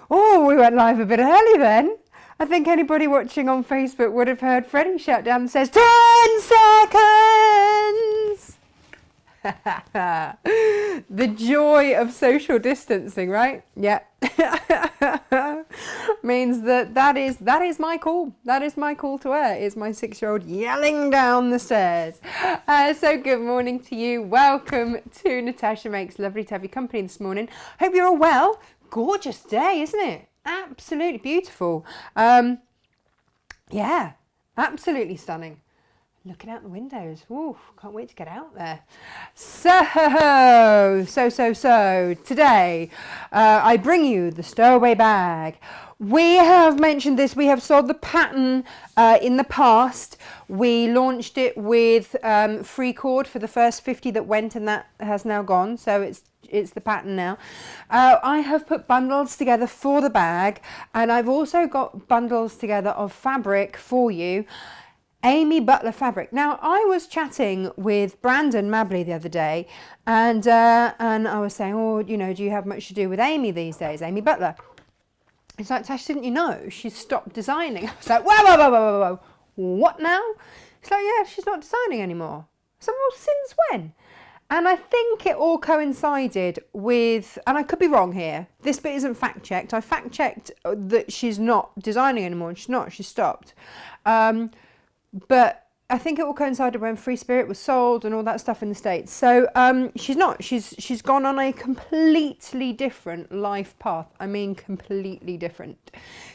Oh, we went live a bit early then. I think anybody watching on Facebook would have heard Freddie shout down and says, 10 seconds! The joy of social distancing, right? Yeah. Means that is my call. That is my call to air, is my 6-year-old yelling down the stairs. So good morning to you. Welcome to Natasha Makes. Lovely to have your company this morning. Hope you're all well. Gorgeous day, isn't it? Absolutely beautiful. Yeah, absolutely stunning. Looking out the windows. Ooh, can't wait to get out there. So today I bring you the Stowaway Bag. We have mentioned this. We have sold the pattern in the past. We launched it with free cord for the first 50 that went, and that has now gone. So it's the pattern now. I have put bundles together for the bag, and I've also got bundles together of fabric for you. Amy Butler fabric. Now, I was chatting with Brandon Mabley the other day, and I was saying, oh, you know, do you have much to do with Amy these days, Amy Butler? He's like, Tash, didn't you know she's stopped designing? I was like, whoa, what now? He's like, yeah, she's not designing anymore. I said, well, since when? And I think it all coincided with, and I could be wrong here, this bit isn't fact checked. I fact checked that she's not designing anymore, and she's stopped. But I think it all coincided when Free Spirit was sold and all that stuff in the States. So she's not. She's gone on a completely different life path. I mean, completely different.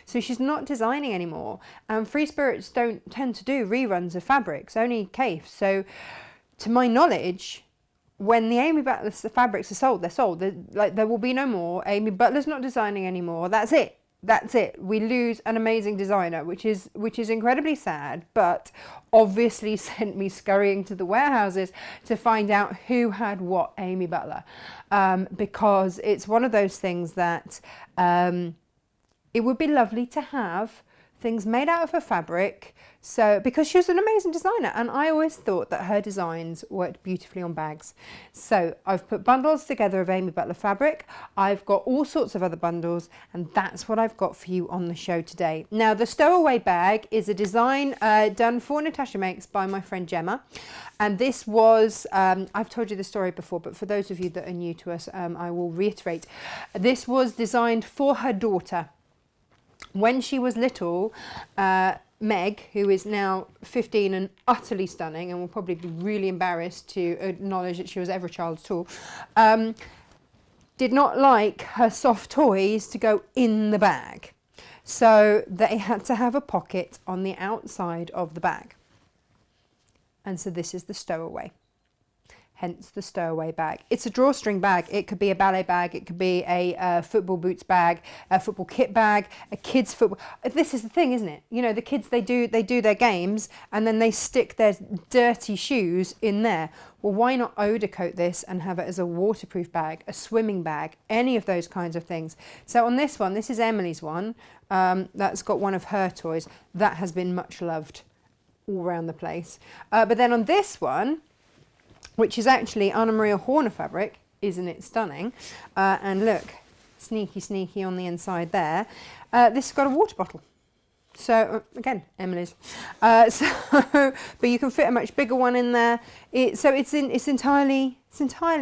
So she's not designing anymore. And Free Spirits don't tend to do reruns of fabrics, only Kaffe. So to my knowledge, when the Amy Butler fabrics are sold, they're sold. There will be no more. Amy Butler's not designing anymore. That's it. That's it. We lose an amazing designer, which is incredibly sad, but obviously sent me scurrying to the warehouses to find out who had what Amy Butler, because it's one of those things that it would be lovely to have things made out of her fabric. So, because she was an amazing designer, and I always thought that her designs worked beautifully on bags. So I've put bundles together of Amy Butler fabric. I've got all sorts of other bundles, and that's what I've got for you on the show today. Now, the Stowaway Bag is a design done for Natasha Makes by my friend Gemma. And this was, I've told you the story before, but for those of you that are new to us, I will reiterate. This was designed for her daughter. When she was little, Meg, who is now 15 and utterly stunning and will probably be really embarrassed to acknowledge that she was ever a child at all, did not like her soft toys to go in the bag. So they had to have a pocket on the outside of the bag. And so this is the Stowaway. Hence the Stowaway Bag. It's a drawstring bag. It could be a ballet bag. It could be a football boots bag, a football kit bag, a kid's football. This is the thing, isn't it? You know, the kids, they do their games and then they stick their dirty shoes in there. Well, why not odor coat this and have it as a waterproof bag, a swimming bag, any of those kinds of things. So on this one, this is Emily's one. That's got one of her toys. That has been much loved all around the place. But then on this one, which is actually Anna Maria Horner fabric, isn't it stunning? And look, sneaky on the inside there. This has got a water bottle. So again, Emily's. But you can fit a much bigger one in there. It's entirely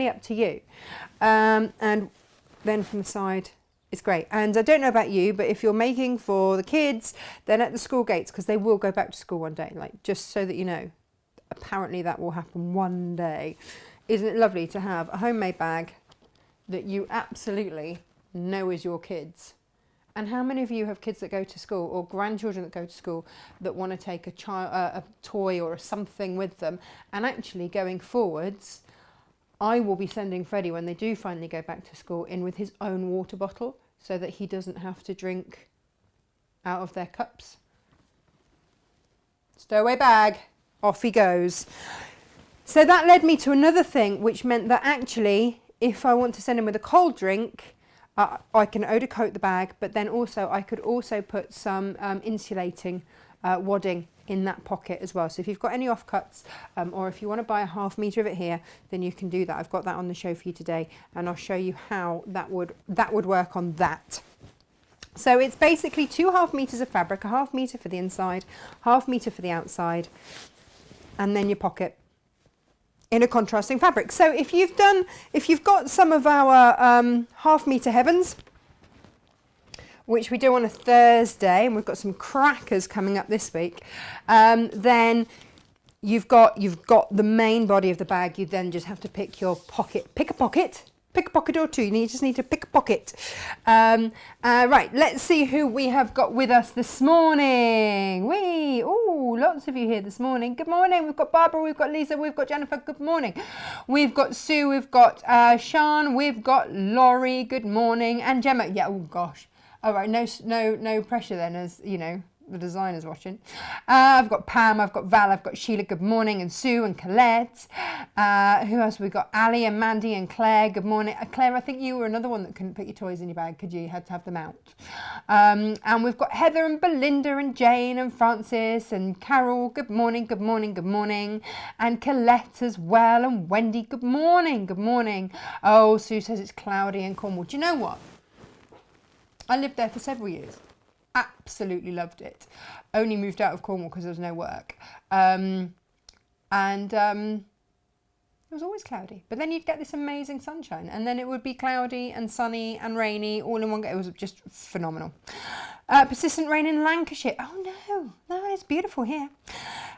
up to you. And then from the side, it's great. And I don't know about you, but if you're making for the kids, then at the school gates, because they will go back to school one day, like just so that you know. Apparently that will happen one day. Isn't it lovely to have a homemade bag that you absolutely know is your kids? And how many of you have kids that go to school or grandchildren that go to school that want to take a toy or something with them? And actually going forwards, I will be sending Freddie, when they do finally go back to school, in with his own water bottle so that he doesn't have to drink out of their cups. Stowaway Bag. Off he goes. So that led me to another thing, which meant that actually, if I want to send him with a cold drink, I can odor coat the bag, but then also I could also put some insulating wadding in that pocket as well. So if you've got any offcuts, or if you want to buy a ½ metre of it here, then you can do that. I've got that on the show for you today, and I'll show you how that would work on that. So it's basically 2.5 meters of fabric, 1/2 meter for the inside, 1/2 meter for the outside, and then your pocket in a contrasting fabric. So if you've got some of our 1/2 meter heavens, which we do on a Thursday, and we've got some crackers coming up this week, then you've got the main body of the bag. You then just have to pick your pocket, pick a pocket or two. You just need to pick a pocket. Right, let's see who we have got with us this morning. Lots of you here this morning. Good morning. We've got Barbara, we've got Lisa, we've got Jennifer. Good morning. We've got Sue, we've got Sean, we've got Laurie. Good morning. And Gemma. Yeah, oh gosh. All right, no pressure then, as you know, the designer's watching. I've got Pam, I've got Val, I've got Sheila, good morning, and Sue and Colette. Who else have we got? Ali and Mandy and Claire, good morning. Claire, I think you were another one that couldn't put your toys in your bag because you had to have them out. And we've got Heather and Belinda and Jane and Francis and Carol, good morning, good morning, good morning. And Colette as well, and Wendy, good morning, good morning. Oh, Sue says it's cloudy in Cornwall. Do you know what? I lived there for several years. Absolutely loved it. Only moved out of Cornwall because there was no work. It was always cloudy. But then you'd get this amazing sunshine. And then it would be cloudy and sunny and rainy all in one go. It was just phenomenal. Persistent rain in Lancashire. Oh no, it's beautiful here.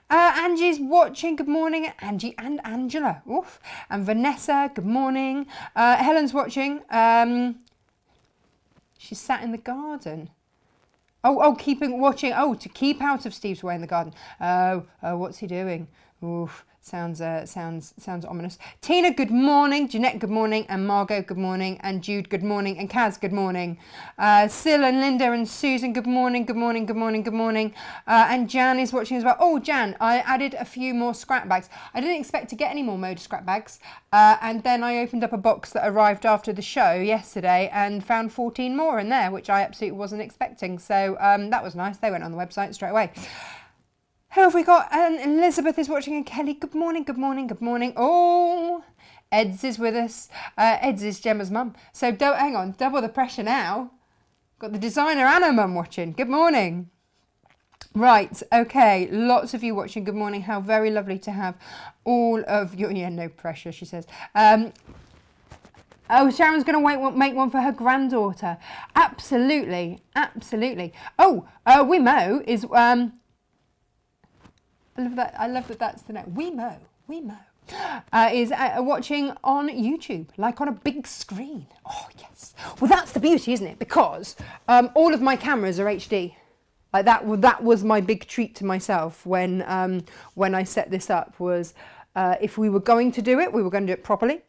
Angie's watching. Good morning, Angie and Angela. Oof. And Vanessa, good morning. Helen's watching. She's sat in the garden. Watching. Oh, to keep out of Steve's way in the garden. Oh, what's he doing? Oof. Sounds ominous. Tina, good morning. Jeanette, good morning. And Margot, good morning. And Jude, good morning. And Kaz, good morning. Sil and Linda and Susan, good morning. Good morning. Good morning. Good morning. And Jan is watching as well. Oh, Jan, I added a few more scrap bags. I didn't expect to get any more Moda scrap bags. And then I opened up a box that arrived after the show yesterday and found 14 more in there, which I absolutely wasn't expecting. So that was nice. They went on the website straight away. Who have we got? And Elizabeth is watching, and Kelly, good morning, good morning, good morning. Oh, Eds is with us. Eds is Gemma's mum. So hang on, double the pressure now. Got the designer and her mum watching. Good morning. Right, okay, lots of you watching. Good morning. How very lovely to have all of you. Yeah, no pressure, she says. Oh, Sharon's going to make one for her granddaughter. Absolutely, absolutely. Oh, Wemo is... I love that that's the name. Wemo is watching on YouTube, like on a big screen. Oh, yes. Well, that's the beauty, isn't it? Because all of my cameras are HD. Like that was my big treat to myself when I set this up was if we were going to do it, we were going to do it properly.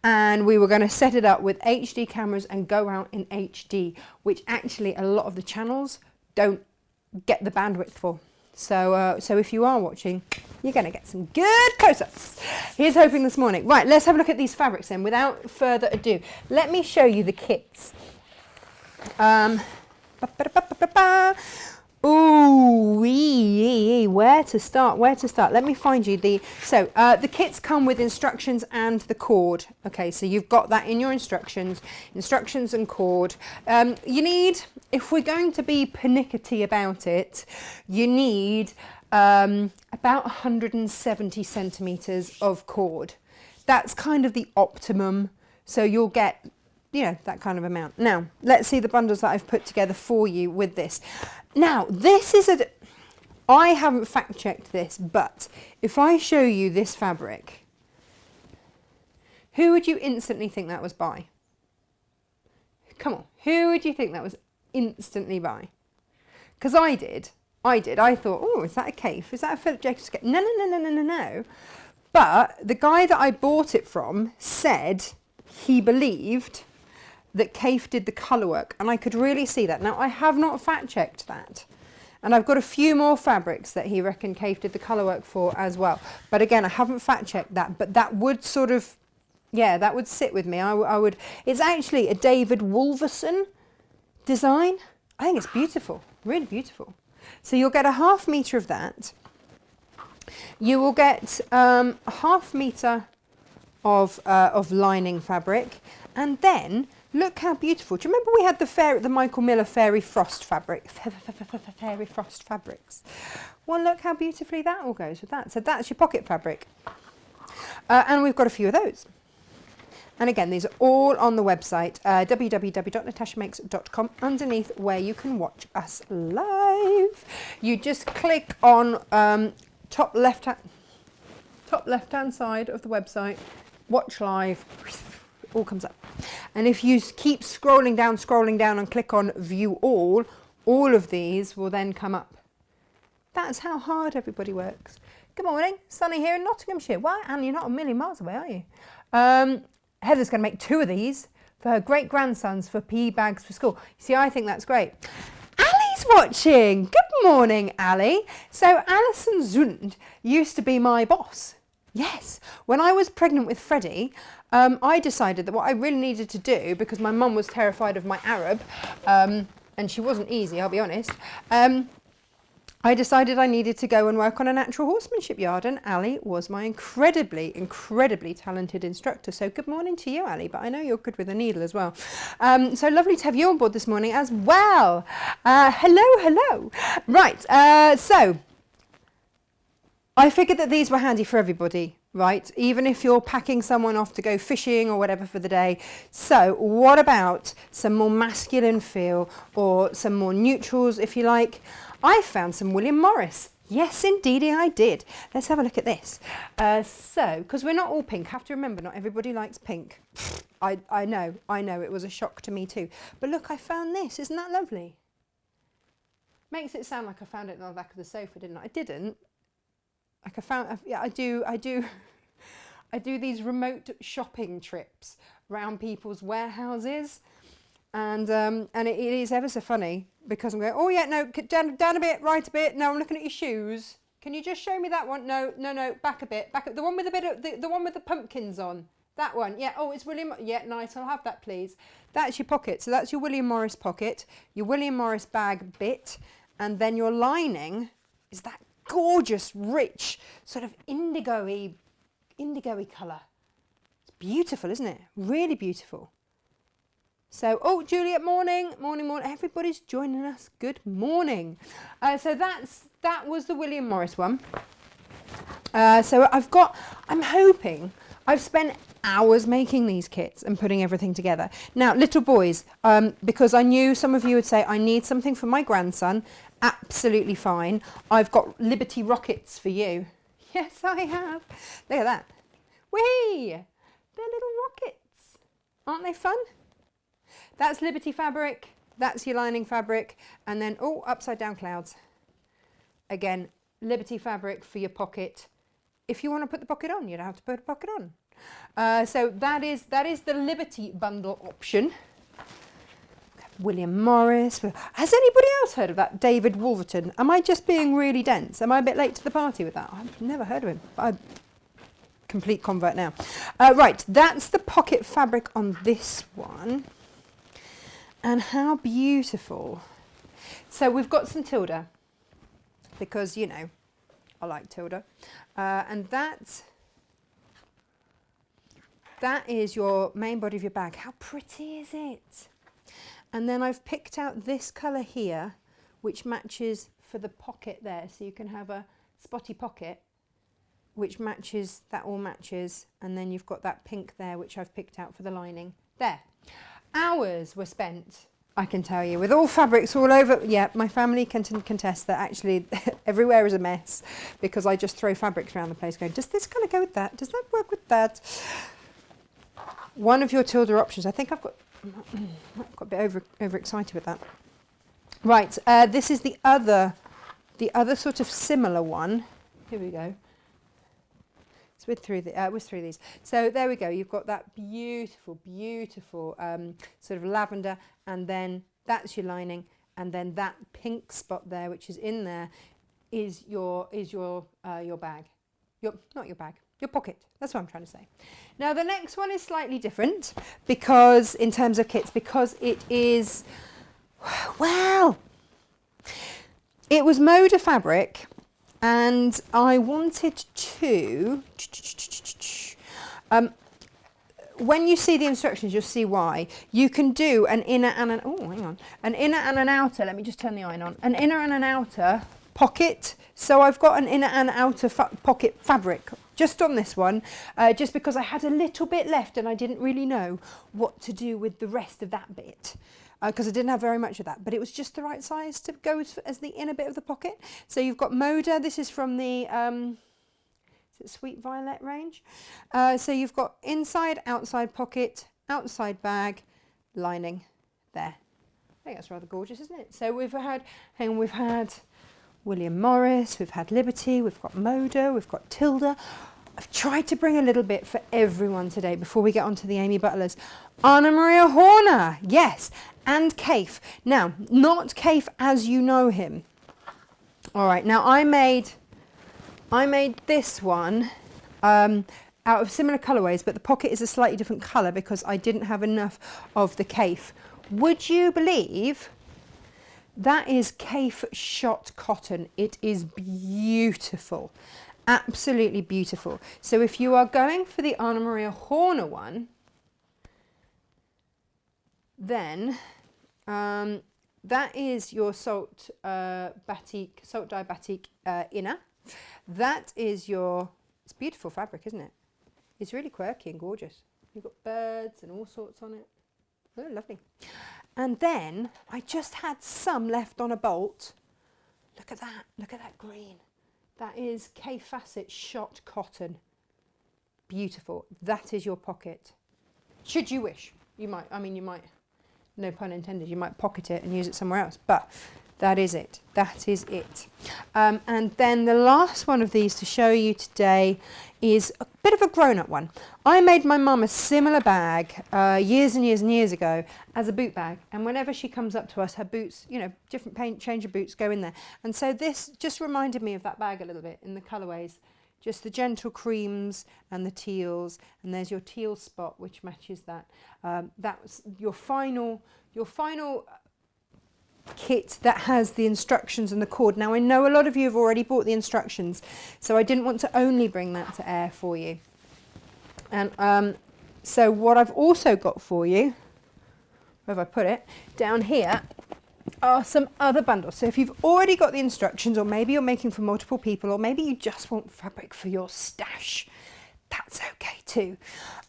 And we were going to set it up with HD cameras and go out in HD, which actually a lot of the channels don't get the bandwidth for. So if you are watching, you're going to get some good close-ups. Here's hoping this morning. Right, let's have a look at these fabrics then. Without further ado, let me show you the kits. Ooh, where to start? Let me find you the kits come with instructions and the cord. Okay, so you've got that in your instructions and cord. You need, if we're going to be pernickety about it, you need about 170 centimeters of cord. That's kind of the optimum. So you'll get, that kind of amount. Now, let's see the bundles that I've put together for you with this. Now, this is I haven't fact checked this, but if I show you this fabric, who would you instantly think that was by? Come on, who would you think that was instantly by? Because I did. I thought, oh, is that a Kaffe? Is that a Philip Jacobs? No. But the guy that I bought it from said he believed that Kaffe did the colour work, and I could really see that. Now, I have not fact-checked that, and I've got a few more fabrics that he reckoned Kaffe did the colour work for as well. But again, I haven't fact-checked that, but that would sort of, that would sit with me. I would. It's actually a David Wolverson design. I think it's beautiful, really beautiful. So you'll get a 1/2 metre of that. You will get a 1/2 metre of lining fabric, and then Look how beautiful. Do you remember we had the Michael Miller Fairy Frost fabric? Fairy Frost fabrics. Well, look how beautifully that all goes with that. So that's your pocket fabric. And we've got a few of those. And again, these are all on the website, www.natashamakes.com, underneath where you can watch us live. You just click on top left-hand side of the website, watch live, all comes up. And if you keep scrolling down and click on view all of these will then come up. That's how hard everybody works. Good morning, sunny here in Nottinghamshire. Why, Anne, you're not a million miles away, are you? Heather's going to make 2 of these for her great-grandsons for PE bags for school. See, I think that's great. Ali's watching. Good morning, Ali. So Alison Zund used to be my boss. Yes. When I was pregnant with Freddie, I decided that what I really needed to do, because my mum was terrified of my Arab, and she wasn't easy, I'll be honest, I decided I needed to go and work on a natural horsemanship yard, and Ali was my incredibly talented instructor. So good morning to you, Ali, but I know you're good with a needle as well. So lovely to have you on board this morning as well. Hello. Right, so I figured that these were handy for everybody, right? Even if you're packing someone off to go fishing or whatever for the day. So what about some more masculine feel or some more neutrals, if you like? I found some William Morris. Yes, indeedy I did. Let's have a look at this. Because we're not all pink, have to remember, not everybody likes pink. I know, it was a shock to me too. But look, I found this. Isn't that lovely? Makes it sound like I found it on the back of the sofa, didn't I? I didn't. Like I found, yeah, I do these remote shopping trips around people's warehouses. And it is ever so funny because I'm going, oh yeah, no, down a bit, right a bit. No, I'm looking at your shoes. Can you just show me that one? No, back a bit, the one with a bit of the one with the pumpkins on. That one, yeah. Oh, it's William. Yeah, nice. I'll have that, please. That's your pocket. So that's your William Morris pocket, your William Morris bag bit, and then your lining is that gorgeous, rich, sort of indigo-y colour. It's beautiful, isn't it? Really beautiful. So, oh, Juliet, morning. Everybody's joining us. Good morning. So that was the William Morris one. So I'm hoping, I've spent hours making these kits and putting everything together. Now, little boys, because I knew some of you would say, I need something for my grandson. Absolutely fine. I've got Liberty Rockets for you. Yes, I have. Look at that. Whee! They're little rockets. Aren't they fun? That's Liberty fabric, that's your lining fabric, and then, oh, upside down clouds. Again, Liberty fabric for your pocket. If you want to put the pocket on, you don't have to put a pocket on. So that is the Liberty bundle option. William Morris. Has anybody else heard of that David Wolverton? Am I just being really dense? Am I a bit late to the party with that? I've never heard of him. I'm complete convert now. Right, that's the pocket fabric on this one. And how beautiful. So we've got some Tilda, because, you know, I like Tilda. And that is your main body of your bag. How pretty is it? And then I've picked out this colour here, which matches for the pocket there. So you can have a spotty pocket, which matches, that all matches. And then you've got that pink there, which I've picked out for the lining. There. Hours were spent, I can tell you, with all fabrics all over. Yeah, my family can contest that actually everywhere is a mess because I just throw fabrics around the place going, does this kind of go with that? Does that work with that? One of your Tilda options, I think I've got a bit overexcited with that. Right, this is the other sort of similar one. Here we go. Whiz through these. So there we go. You've got that beautiful sort of lavender, and then that's your lining, and then that pink spot there, which is in there, is your bag. Not your bag. Your pocket. That's what I'm trying to say. Now the next one is slightly different because in terms of kits, because it is, well, it was Moda fabric. And I wanted to, when you see the instructions, you'll see why. You can do an inner and an, oh, hang on, an inner and an outer. Let me just turn the iron on. An inner and an outer pocket. So I've got an inner and outer pocket fabric just on this one, just because I had a little bit left and I didn't really know what to do with the rest of that bit. Because I didn't have very much of that, but it was just the right size to go as the inner bit of the pocket. So you've got Moda. This is from the is it Sweet Violet range. So you've got inside, outside pocket, outside bag, lining there. I think that's rather gorgeous, isn't it? So we've had, hang on, we've had William Morris, we've had Liberty, we've got Moda, we've got Tilda. I've tried to bring a little bit for everyone today before we get on to the Amy Butlers. Anna Maria Horner, yes, and Kaif. Now, not Kaif as you know him. All right, now I made this one out of similar colourways, but the pocket is a slightly different colour because I didn't have enough of the Kaif. Would you believe that is Kaif shot cotton? It is beautiful. Absolutely beautiful. So if you are going for the Anna Maria Horner one, then that is your salt dye batik inner. That is your, it's beautiful fabric, isn't it? It's really quirky and gorgeous. You've got birds and all sorts on it. Oh, lovely. And then I just had some left on a bolt. Look at that green. That is K Facet shot cotton. Beautiful. That is your pocket. Should you wish. You might, I mean, you might, no pun intended, you might pocket it and use it somewhere else. But that is it. That is it. And then the last one of these to show you today is a bit of a grown-up one. I made my mum a similar bag years and years and years ago as a boot bag. And whenever she comes up to us, her boots, you know, different paint, change of boots go in there. And so this just reminded me of that bag a little bit in the colourways. Just the gentle creams and the teals. And there's your teal spot, which matches that. That's your final kit that has the instructions and the cord. Now I know a lot of you have already bought the instructions, so I didn't want to only bring that to air for you. And so what I've also got for you, where have I put it, down here are some other bundles. So if you've already got the instructions, or maybe you're making for multiple people, or maybe you just want fabric for your stash, that's okay too.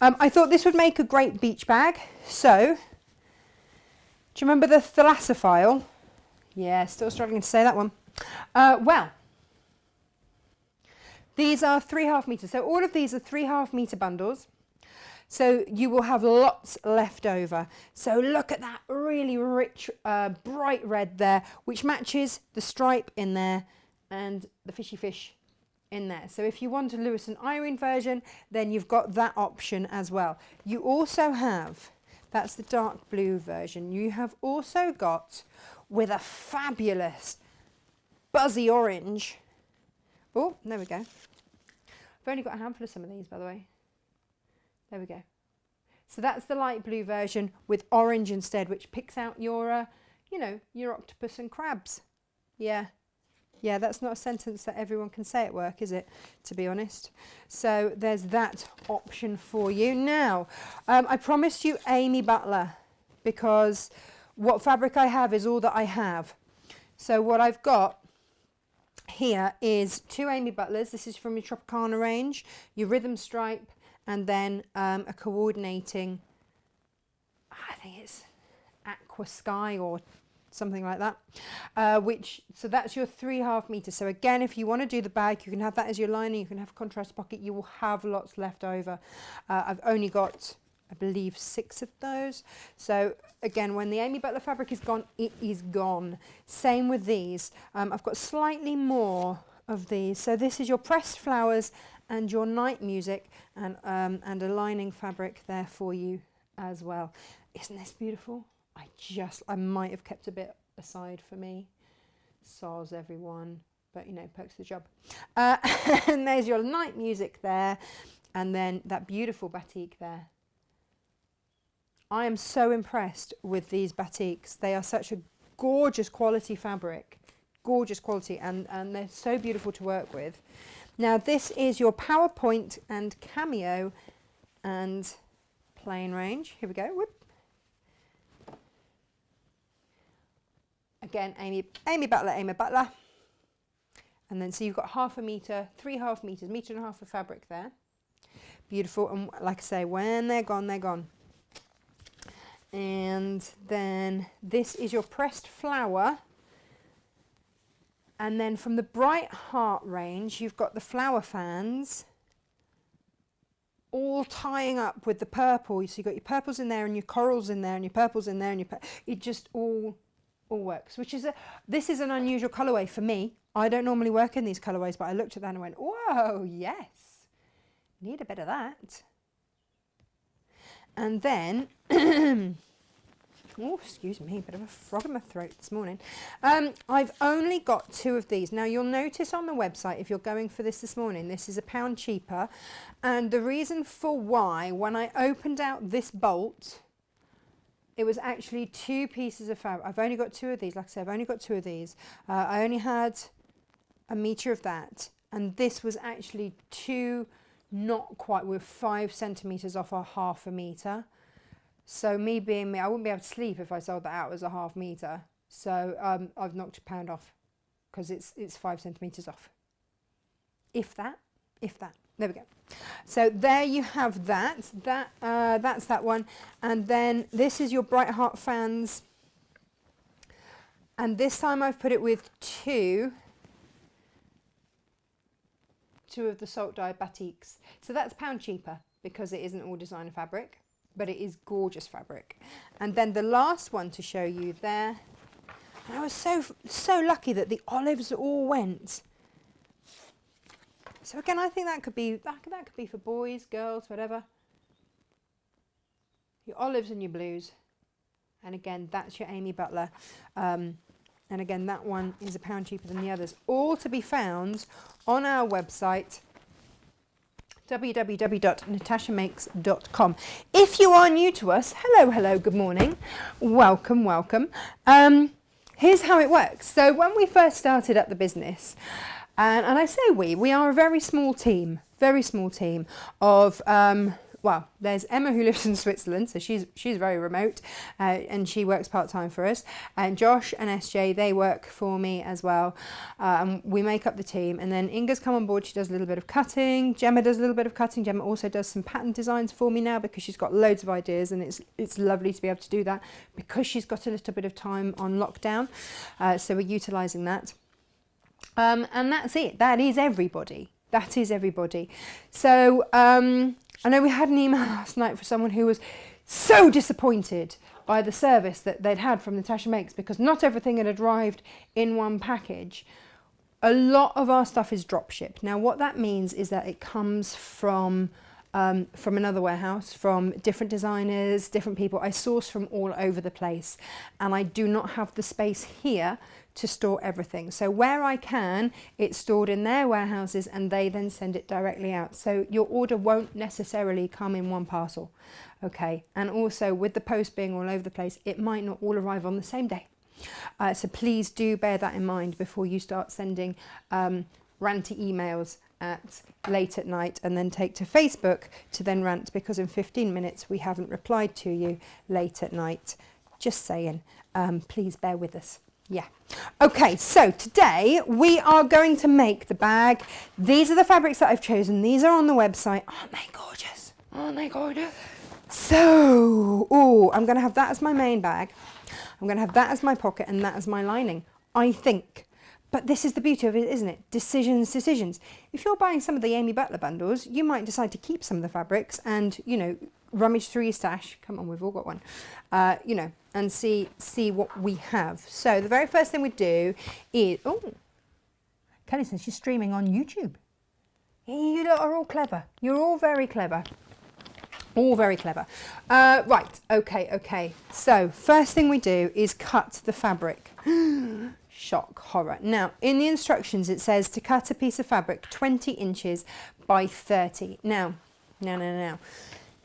I thought this would make a great beach bag. So do you remember the thalassophile? Yeah, still struggling to say that one. Well, these are 3.5 meters. So all of these are 3.5 meter bundles. So you will have lots left over. So look at that really rich, bright red there, which matches the stripe in there and the fishy fish in there. So if you want a Lewis and Irene version, then you've got that option as well. You also have, that's the dark blue version. You have also got, with a fabulous buzzy orange. Oh, there we go. I've only got a handful of some of these, by the way. There we go. So that's the light blue version with orange instead, which picks out your, you know, your octopus and crabs. Yeah. Yeah, that's not a sentence that everyone can say at work, is it? To be honest. So there's that option for you. Now, I promised you Amy Butler, because what fabric I have is all that I have. So what I've got here is 2 Amy Butlers. This is from your Tropicana range, your Rhythm Stripe, and then a coordinating, I think it's Aqua Sky or something like that, so that's your 3.5 meters. So again, if you want to do the bag, you can have that as your lining, you can have a contrast pocket, you will have lots left over. I've only got, I believe, 6 of those. So again, when the Amy Butler fabric is gone, it is gone. Same with these. I've got slightly more of these. So this is your pressed flowers and your night music, and a lining fabric there for you as well. Isn't this beautiful? I might have kept a bit aside for me. Soz everyone, but you know, perks the job. And there's your night music there, and then that beautiful batik there. I am so impressed with these batiks. They are such a gorgeous quality fabric, gorgeous quality, and they're so beautiful to work with. Now this is your PowerPoint and Cameo and plain range. Here we go. Whoop. Again, Amy Butler. And then so you've got half a metre, 3.5 metres, metre and a half of fabric there. Beautiful. And like I say, when they're gone, they're gone. And then this is your pressed flower. And then from the Bright Heart range, you've got the flower fans all tying up with the purple. So you've got your purples in there and your corals in there and your purples in there and it just all works, which is this is an unusual colourway for me. I don't normally work in these colourways, but I looked at that and went, whoa, yes, need a bit of that. And then, oh, excuse me, a bit of a frog in my throat this morning. I've only got 2 of these. Now you'll notice on the website, if you're going for this morning, this is £1 cheaper. And the reason for why, when I opened out this bolt, it was actually 2 pieces of fabric. I've only got 2 of these. Like I said, I've only got 2 of these. I only had a metre of that. And this was actually 2, not quite, we're 5 centimetres off a half a metre. So me being me, I wouldn't be able to sleep if I sold that out as a half metre. So I've knocked £1 off because it's 5 centimetres off. If that. There we go. So there you have that. That's that one. And then this is your Bright Heart fans. And this time I've put it with 2 of the salt dye batiks. So that's £1 cheaper because it isn't all designer fabric, but it is gorgeous fabric. And then the last one to show you there. And I was so lucky that the olives all went. So again, I think that could be for boys, girls, whatever. Your olives and your blues. And again, that's your Amy Butler. And again, that one is £1 cheaper than the others. All to be found on our website, www.natashamakes.com. If you are new to us, hello, good morning. Welcome. Here's how it works. So when we first started up the business, and I say we are a very small team of, well, there's Emma who lives in Switzerland, so she's very remote, and she works part-time for us. And Josh and SJ, they work for me as well. We make up the team, and then Inga's come on board. She does a little bit of cutting. Gemma does a little bit of cutting. Gemma also does some pattern designs for me now because she's got loads of ideas, and it's lovely to be able to do that because she's got a little bit of time on lockdown. So we're utilising that. And that's it. That is everybody. So I know we had an email last night for someone who was so disappointed by the service that they'd had from Natasha Makes because not everything had arrived in one package. A lot of our stuff is drop shipped. Now what that means is that it comes from another warehouse, from different designers, different people. I source from all over the place, and I do not have the space here to store everything. So where I can, it's stored in their warehouses and they then send it directly out. So your order won't necessarily come in one parcel, okay? And also with the post being all over the place, it might not all arrive on the same day. So please do bear that in mind before you start sending ranty emails late at night and then take to Facebook to then rant because in 15 minutes we haven't replied to you late at night. Just saying, please bear with us. Yeah. Okay, so today we are going to make the bag. These are the fabrics that I've chosen. These are on the website. Aren't they gorgeous? So, I'm going to have that as my main bag. I'm going to have that as my pocket and that as my lining, I think. But this is the beauty of it, isn't it? Decisions. If you're buying some of the Amy Butler bundles, you might decide to keep some of the fabrics and, rummage through your stash. Come on, we've all got one. And see what we have. So the very first thing we do is, Kelly says she's streaming on YouTube. You lot are all clever. You're all very clever. Right, okay. So first thing we do is cut the fabric. Shock, horror. Now, in the instructions, it says to cut a piece of fabric 20 inches by 30. Now.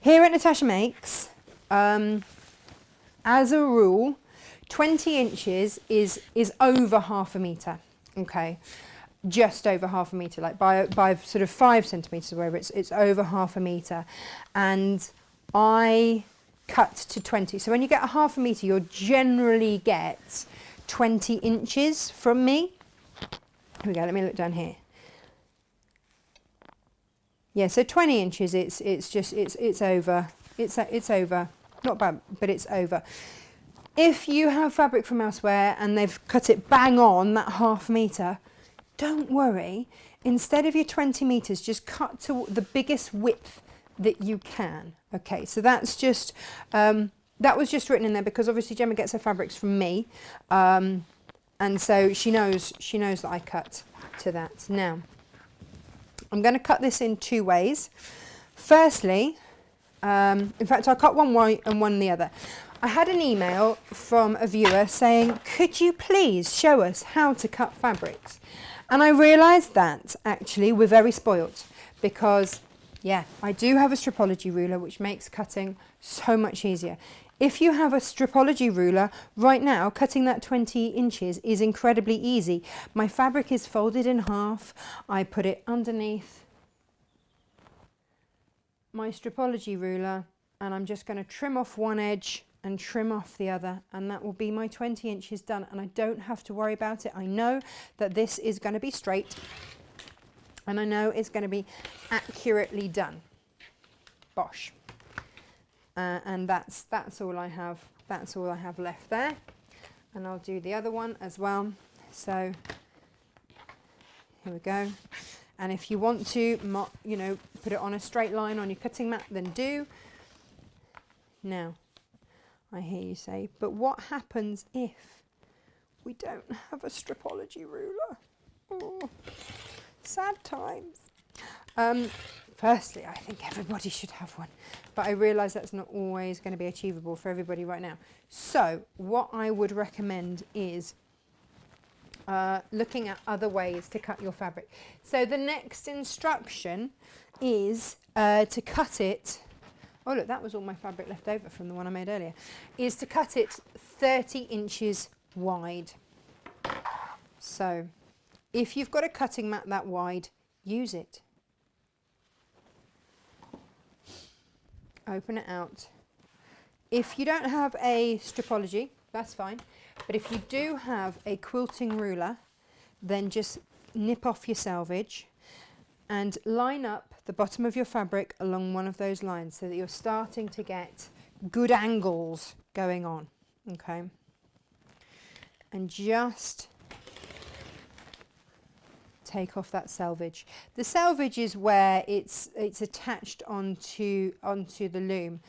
Here at Natasha Makes, as a rule, 20 inches is over half a metre, okay? Just over half a metre, like by sort of 5 centimetres or whatever, it's over half a metre. And I cut to 20. So when you get a ½ meter, you'll generally get 20 inches from me. Here we go, let me look down here. Yeah, so 20 inches, it's over. It's over. Not bad, but it's over. If you have fabric from elsewhere and they've cut it bang on that ½ meter, don't worry. Instead of your 20 meters, just cut to the biggest width that you can. Okay, so that's just, that was just written in there because obviously Gemma gets her fabrics from me. And so she knows that I cut to that. Now, I'm going to cut this in 2 ways. Firstly, in fact, I'll cut one way and one the other. I had an email from a viewer saying, could you please show us how to cut fabrics? And I realised that actually we're very spoilt because, yeah, I do have a stripology ruler which makes cutting so much easier. If you have a stripology ruler, right now, cutting that 20 inches is incredibly easy. My fabric is folded in half. I put it underneath my stripology ruler and I'm just going to trim off one edge and trim off the other, and that will be my 20 inches done, and I don't have to worry about it. I know that this is going to be straight and I know it's going to be accurately done. Bosh. And that's all I have. That's all I have left there, and I'll do the other one as well. So here we go. And if you want to, you know, put it on a straight line on your cutting mat, then do. Now, I hear you say, but what happens if we don't have a stripology ruler? Oh, sad times. Firstly, I think everybody should have one, but I realise that's not always going to be achievable for everybody right now. So what I would recommend is looking at other ways to cut your fabric. So the next instruction is to cut it. Oh look, that was all my fabric left over from the one I made earlier. Is to cut it 30 inches wide. So if you've got a cutting mat that wide, use it. Open it out. If you don't have a stripology, that's fine. But if you do have a quilting ruler, then just nip off your selvage and line up the bottom of your fabric along one of those lines so that you're starting to get good angles going on. Okay. And just take off that selvage. The selvage is where it's attached onto the loom,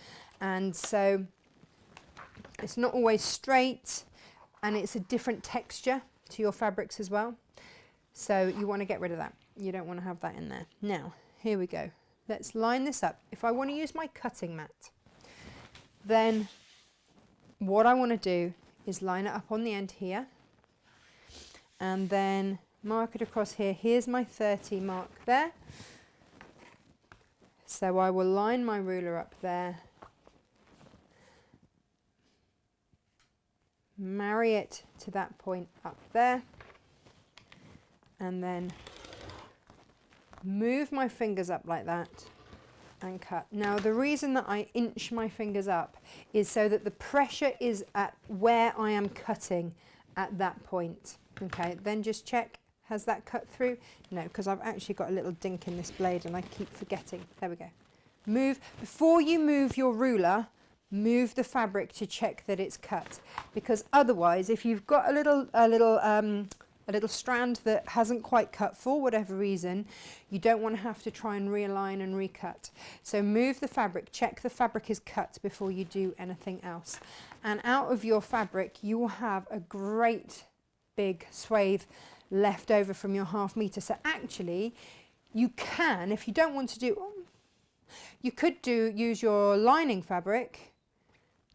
and so it's not always straight and it's a different texture to your fabrics as well, so you want to get rid of that. You don't want to have that in there. Now here we go, let's line this up. If I want to use my cutting mat, then what I want to do is line it up on the end here and then mark it across here. Here's my 30 mark there. So I will line my ruler up there, marry it to that point up there, and then move my fingers up like that and cut. Now the reason that I inch my fingers up is so that the pressure is at where I am cutting at that point. Okay, then just check. Has that cut through? No, because I've actually got a little dink in this blade and I keep forgetting. There we go. Move, before you move your ruler, move the fabric to check that it's cut. Because otherwise, if you've got a little strand that hasn't quite cut for whatever reason, you don't want to have to try and realign and recut. So move the fabric, check the fabric is cut before you do anything else. And out of your fabric, you will have a great big swathe left over from your ½ meter. So actually you can, if you don't want to do, you could use your lining fabric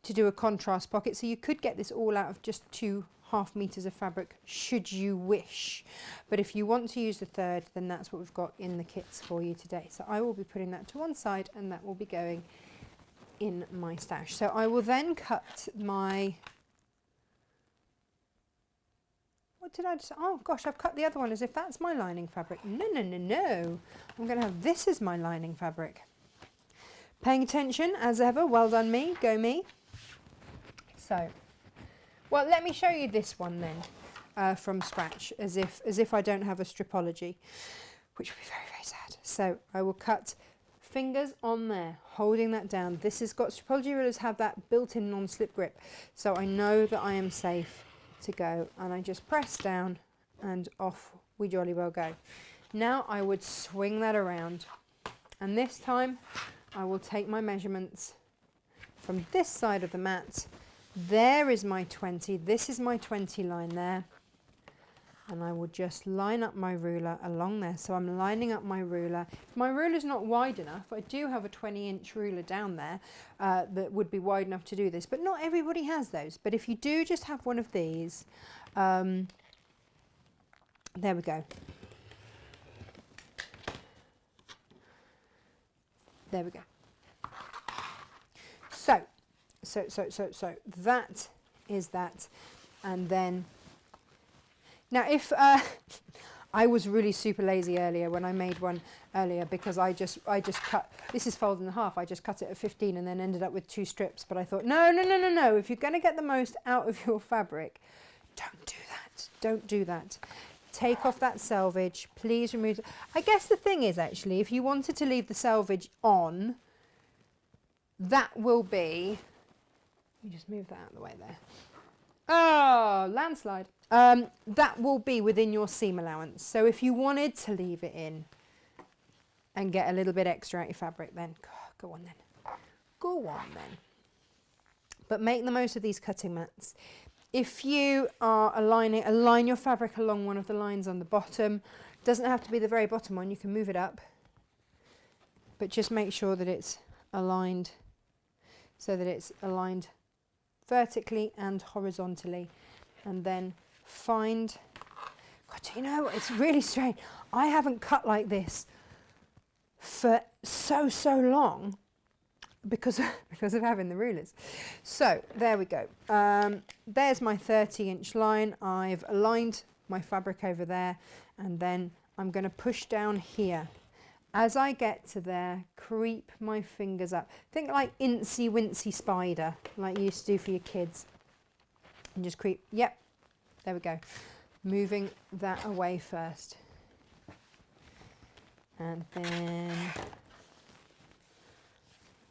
to do a contrast pocket. So you could get this all out of just 2 ½ meters of fabric should you wish. But if you want to use the third, then that's what we've got in the kits for you today. So I will be putting that to one side and that will be going in my stash. So I will then cut my, what did I just, oh gosh, I've cut the other one as if that's my lining fabric. No, no, no, no. I'm going to have this as my lining fabric. Paying attention as ever. Well done me. Go me. So, well, let me show you this one then from scratch, as if I don't have a stripology, which would be very, very sad. So I will cut fingers on there, holding that down. This has got, stripology rulers have that built-in non-slip grip, so I know that I am safe to go, and I just press down and off we jolly well go. Now I would swing that around, and this time I will take my measurements from this side of the mat. There is my 20, this is my 20 line there, and I will just line up my ruler along there. So I'm lining up my ruler. If my ruler is not wide enough, I do have a 20-inch ruler down there that would be wide enough to do this, but not everybody has those. But if you do just have one of these, there we go. There we go. So that is that. And then, now if I was really super lazy earlier when I made one earlier, because I just cut, this is folded in half, I just cut it at 15 and then ended up with 2 strips. But I thought, no, if you're going to get the most out of your fabric, don't do that. Don't do that. Take off that selvage, please remove it. I guess the thing is, actually, if you wanted to leave the selvage on, that will be, let me just move that out of the way there. Oh, landslide. That will be within your seam allowance. So if you wanted to leave it in and get a little bit extra out your fabric, then go on then. Go on then. But make the most of these cutting mats. If you are align your fabric along one of the lines on the bottom. Doesn't have to be the very bottom one, you can move it up. But just make sure that it's aligned, so that it's aligned vertically and horizontally. And then find, God, you know, it's really strange. I haven't cut like this for so long because of having the rulers. So there we go. There's my 30-inch line. I've aligned my fabric over there, and then I'm going to push down here. As I get to there, creep my fingers up. Think like Incy Wincy Spider, like you used to do for your kids. And just creep, yep, there we go. Moving that away first. And then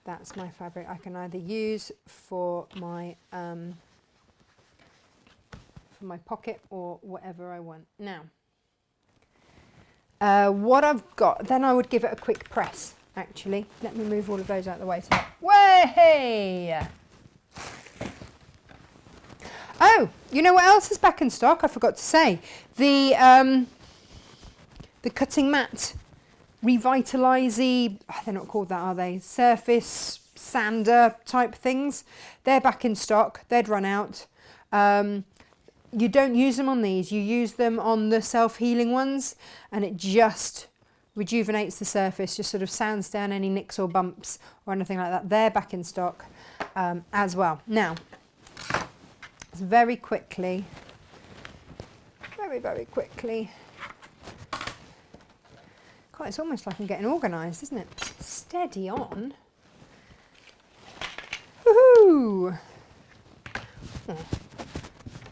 that's my fabric I can either use for my pocket or whatever I want. Now, what I've got, then I would give it a quick press, actually. Let me move all of those out of the way. So, way! Oh, you know what else is back in stock? I forgot to say. The cutting mat revitalisey, they're not called that, are they? Surface sander type things. They're back in stock. They'd run out. You don't use them on these. You use them on the self-healing ones, and it just rejuvenates the surface, just sort of sands down any nicks or bumps or anything like that. They're back in stock as well. Now, very quickly, very quickly. God, it's almost like I'm getting organised, isn't it? Steady on. Woohoo! Oh,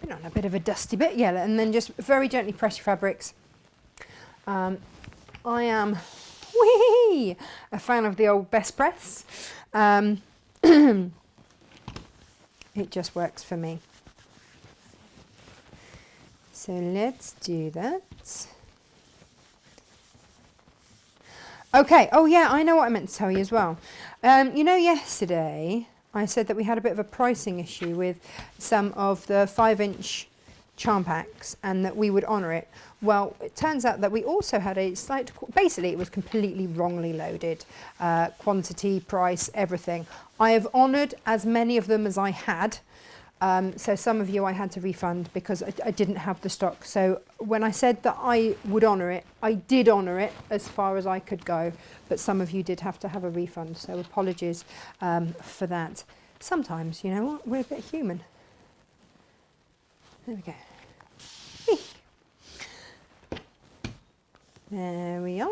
been on a bit of a dusty bit, yeah, and then just very gently press your fabrics. I am a fan of the old best press. It just works for me. So let's do that. Okay, oh yeah, I know what I meant to tell you as well. You know, yesterday I said that we had a bit of a pricing issue with some of the 5-inch charm packs and that we would honour it. Well, it turns out that we also had a slight, basically it was completely wrongly loaded, quantity, price, everything. I have honoured as many of them as I had. So some of you I had to refund because I didn't have the stock. So when I said that I would honour it, I did honour it as far as I could go. But some of you did have to have a refund. So apologies for that. Sometimes, you know what, we're a bit human. There we go. There we are.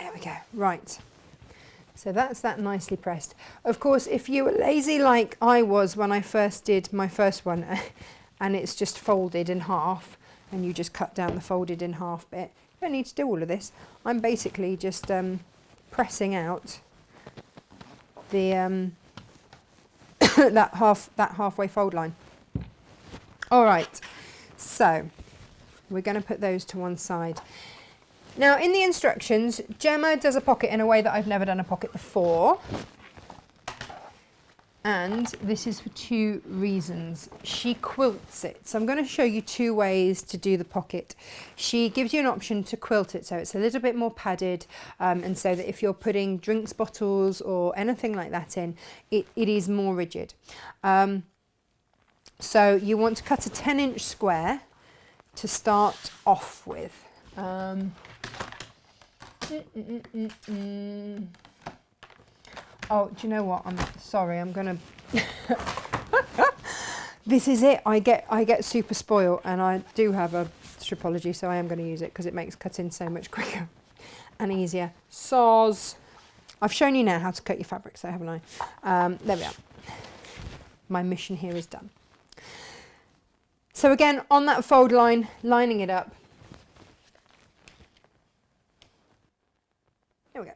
There we go. Right. So that's that nicely pressed. Of course, if you were lazy like I was when I first did my first one and it's just folded in half and you just cut down the folded in half bit, you don't need to do all of this. I'm basically just pressing out the that halfway fold line. All right, so we're going to put those to one side. Now in the instructions, Gemma does a pocket in a way that I've never done a pocket before. And this is for two reasons. She quilts it. So I'm going to show you two ways to do the pocket. She gives you an option to quilt it, so it's a little bit more padded, and so that if you're putting drinks bottles or anything like that in, it is more rigid. So you want to cut a 10-inch square to start off with. Oh, do you know what? I'm sorry. I'm gonna. This is it. I get super spoiled, and I do have a stripology, so I am going to use it because it makes cutting so much quicker and easier. Soz. I've shown you now how to cut your fabric, so haven't I? There we are. My mission here is done. So again, on that fold line, lining it up. There we go.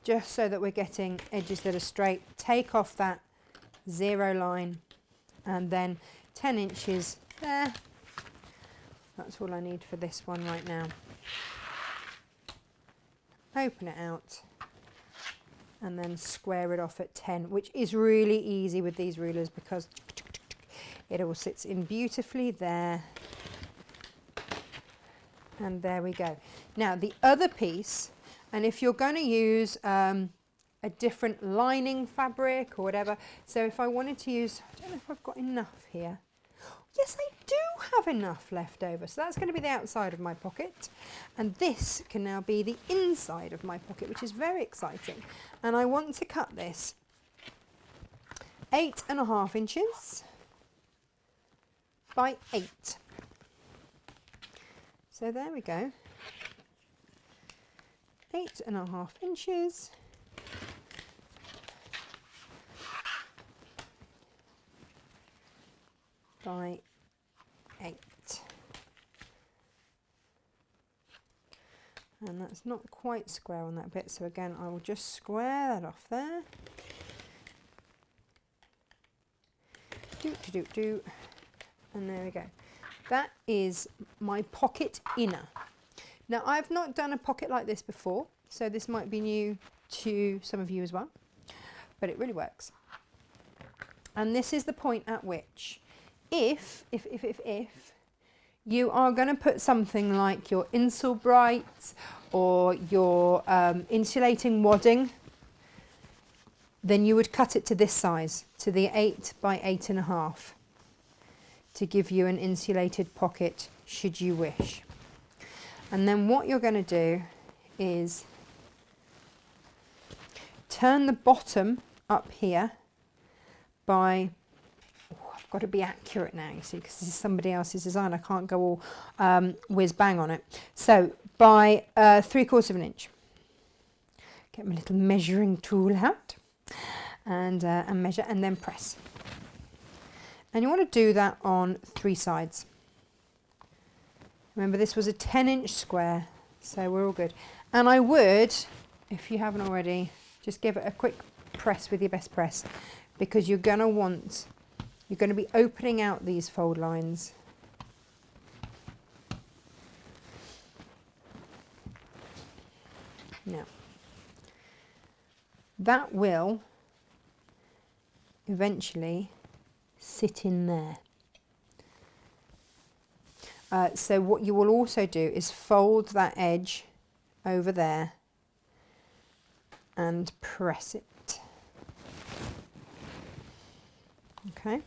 Just so that we're getting edges that are straight. Take off that 0 line and then 10 inches there. That's all I need for this one right now. Open it out and then square it off at 10, which is really easy with these rulers because it all sits in beautifully there. And there we go. Now the other piece, and if you're going to use a different lining fabric or whatever, so if I wanted to use, I don't know if I've got enough here. Yes, I do have enough left over. So that's going to be the outside of my pocket. And this can now be the inside of my pocket, which is very exciting. And I want to cut this 8.5 inches by 8. So there we go. 8.5 inches by 8. And that's not quite square on that bit, so again I will just square that off there. And there we go. That is my pocket inner. Now I've not done a pocket like this before, so this might be new to some of you as well, but it really works. And this is the point at which if you are going to put something like your Insulbright or your insulating wadding, then you would cut it to this size, to the 8 by 8.5, to give you an insulated pocket should you wish. And then what you're going to do is turn the bottom up here by, I've got to be accurate now, you see, because this is somebody else's design. I can't go all whiz bang on it. So by 3/4 of an inch. Get my little measuring tool out and measure and then press. And you want to do that on 3 sides. Remember, this was a 10-inch square, so we're all good. And I would, if you haven't already, just give it a quick press with your best press, because you're going to be opening out these fold lines. Now, that will eventually sit in there. So what you will also do is fold that edge over there and press it. Okay.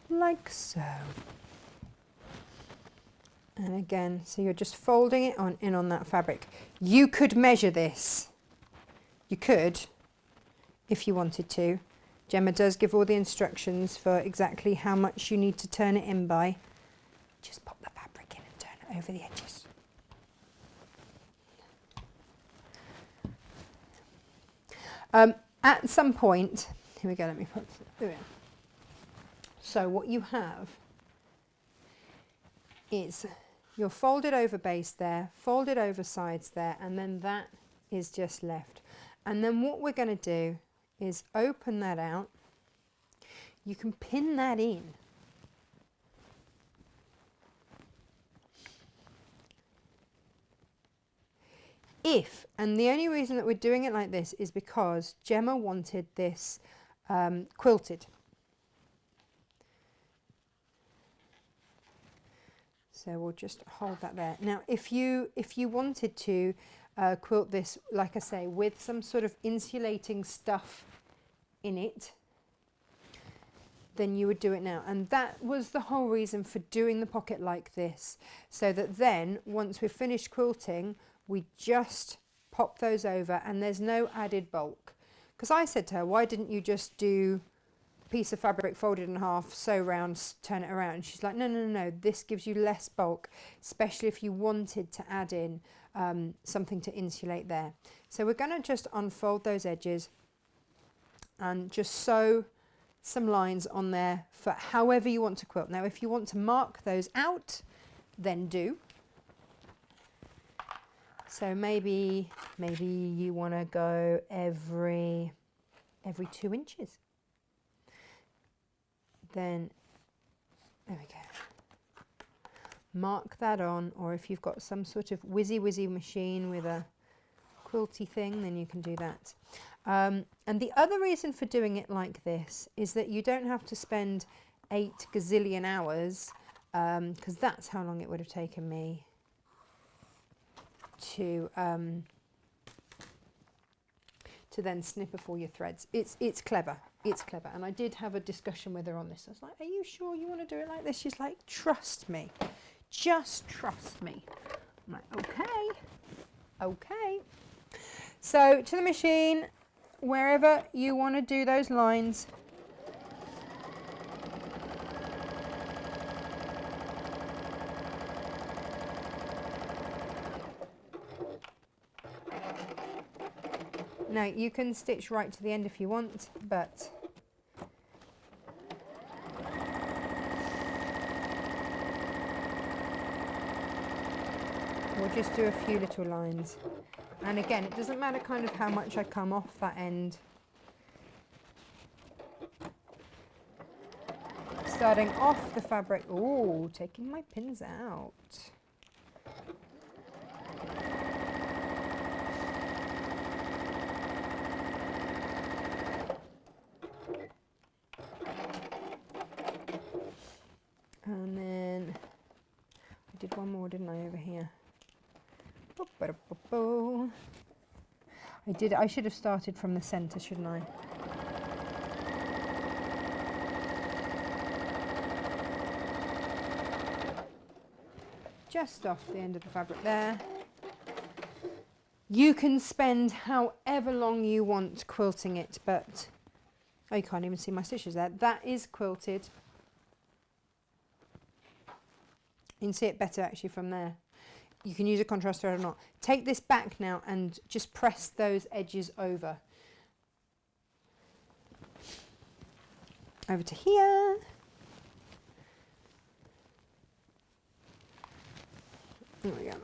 Like so. And again, so you're just folding it in on that fabric. You could measure this. You could, if you wanted to. Gemma does give all the instructions for exactly how much you need to turn it in by. just pop the fabric in and turn it over the edges. At some point, here we go, let me put it. So what you have is your folded over base there, folded over sides there, and then that is just left. And then what we're going to do is open that out. You can pin that in. And the only reason that we're doing it like this is because Gemma wanted this quilted. So we'll just hold that there. Now, if you wanted to quilt this, like I say, with some sort of insulating stuff in it, then you would do it now. And that was the whole reason for doing the pocket like this, so that then once we've finished quilting, we just pop those over and there's no added bulk. Because I said to her, why didn't you just do a piece of fabric folded in half, sew round, turn it around? And she's like, no, no, no, no, this gives you less bulk, especially if you wanted to add in something to insulate there. So we're going to just unfold those edges and just sew some lines on there for however you want to quilt. Now, if you want to mark those out, then do. So maybe you want to go every 2 inches. Then there we go. Mark that on, or if you've got some sort of whizzy machine with a quilty thing, then you can do that. And the other reason for doing it like this is that you don't have to spend 8 gazillion hours, because that's how long it would have taken me to then snip off all your threads. It's clever. It's clever. And I did have a discussion with her on this. I was like, are you sure you want to do it like this? She's like, trust me. Just trust me. I'm like, okay. Okay. So to the machine, wherever you want to do those lines. Now you can stitch right to the end if you want, but we'll just do a few little lines. And again, it doesn't matter kind of how much I come off that end. Starting off the fabric, oh, taking my pins out. And then I did one more, didn't I, over here? I should have started from the center, shouldn't I? Just off the end of the fabric there. You can spend however long you want quilting it, but oh, you can't even see my stitches there. That is quilted. You can see it better actually from there. You can use a contrast thread or not. Take this back now and just press those edges over. Over to here. There we go.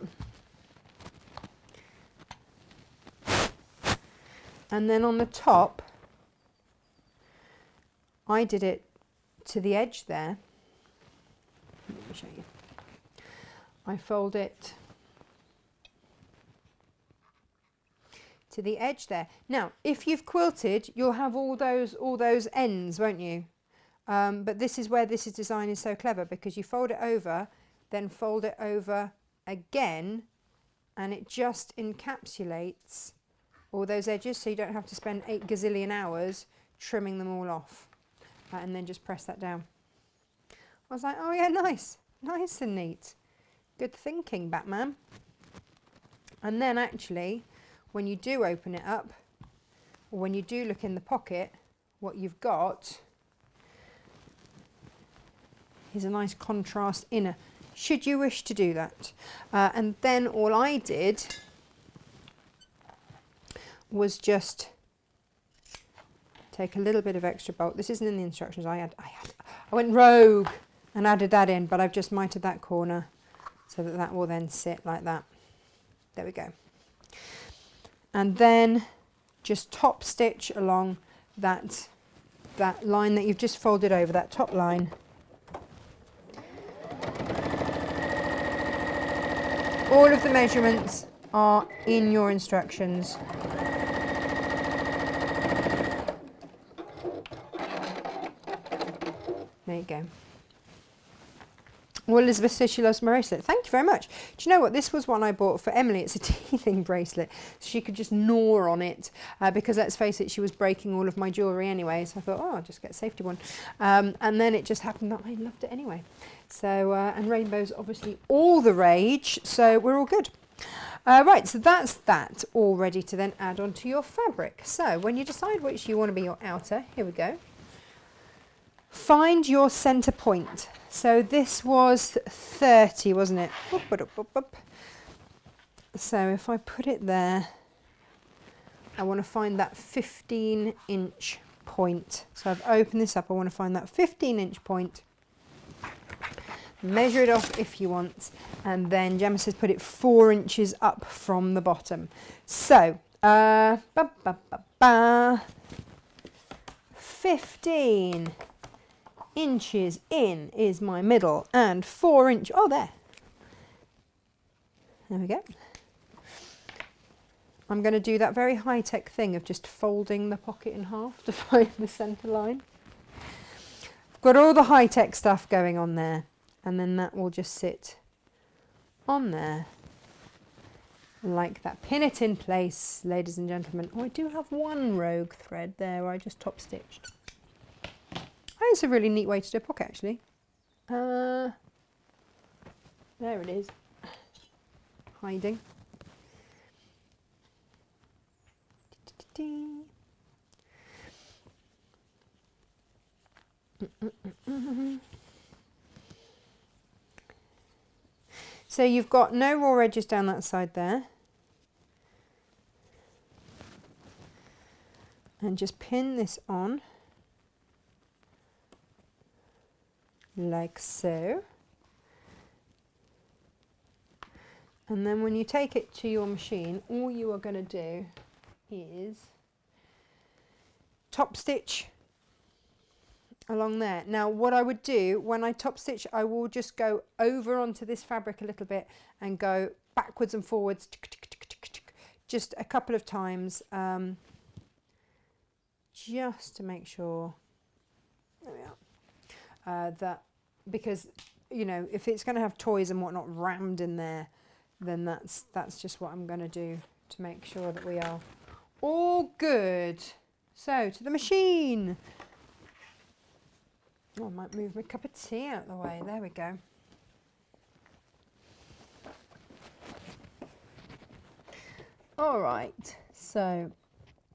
And then on the top, I did it to the edge there. Let me show you. I fold it to the edge there. Now, if you've quilted, you'll have all those ends, won't you? But this is where this design is so clever, because you fold it over, then fold it over again, and it just encapsulates all those edges, so you don't have to spend 8 gazillion hours trimming them all off. And then just press that down. I was like, oh yeah, nice and neat. Good thinking, Batman. And then actually, when you do open it up, or when you do look in the pocket, what you've got is a nice contrast inner. should you wish to do that. And then all I did was just take a little bit of extra bulk. This isn't in the instructions. I went rogue and added that in, but I've just mitered that corner so that that will then sit like that. There we go. And then just top stitch along that line that you've just folded over, that top line. All of the measurements are in your instructions. There you go. Well, Elizabeth says she loves my bracelet. Thank you very much. Do you know what? This was one I bought for Emily. It's a teething bracelet. So she could just gnaw on it because, let's face it, she was breaking all of my jewellery anyway. So I thought, oh, I'll just get a safety one. And then it just happened that I loved it anyway. So, and rainbows, obviously, all the rage. So we're all good. Right, so that's that, all ready to then add onto your fabric. So when you decide which you want to be your outer, here we go. Find your centre point. So this was 30, wasn't it? So if I put it there, I want to find that 15-inch point. So I've opened this up, I want to find that 15-inch point. Measure it off if you want. And then Gemma says put it 4 inches up from the bottom. So, 15 inches in is my middle, and 4 inch, oh there we go. I'm going to do that very high-tech thing of just folding the pocket in half to find the centre line. I've got all the high-tech stuff going on there, and then that will just sit on there like that. Pin it in place, ladies and gentlemen. Oh, I do have one rogue thread there where I just top stitched. It's a really neat way to do a pocket, actually. There it is, hiding. So you've got no raw edges down that side there. And just pin this on. Like so. And then when you take it to your machine, all you are going to do is top stitch along there. Now what I would do when I top stitch, I will just go over onto this fabric a little bit and go backwards and forwards just a couple of times, just to make sure, there we are. That, because, you know, if it's going to have toys and whatnot rammed in there, then that's just what I'm going to do to make sure that we are all good. So to the machine. Oh, I might move my cup of tea out of the way. There we go. All right, so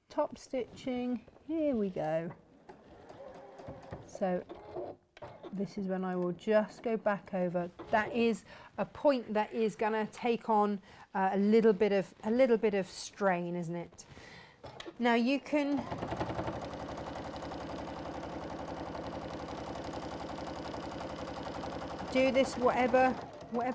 top stitching, here we go. So this is when I will just go back over. That is a point that is going to take on a little bit of strain, isn't it? Now you can do this whatever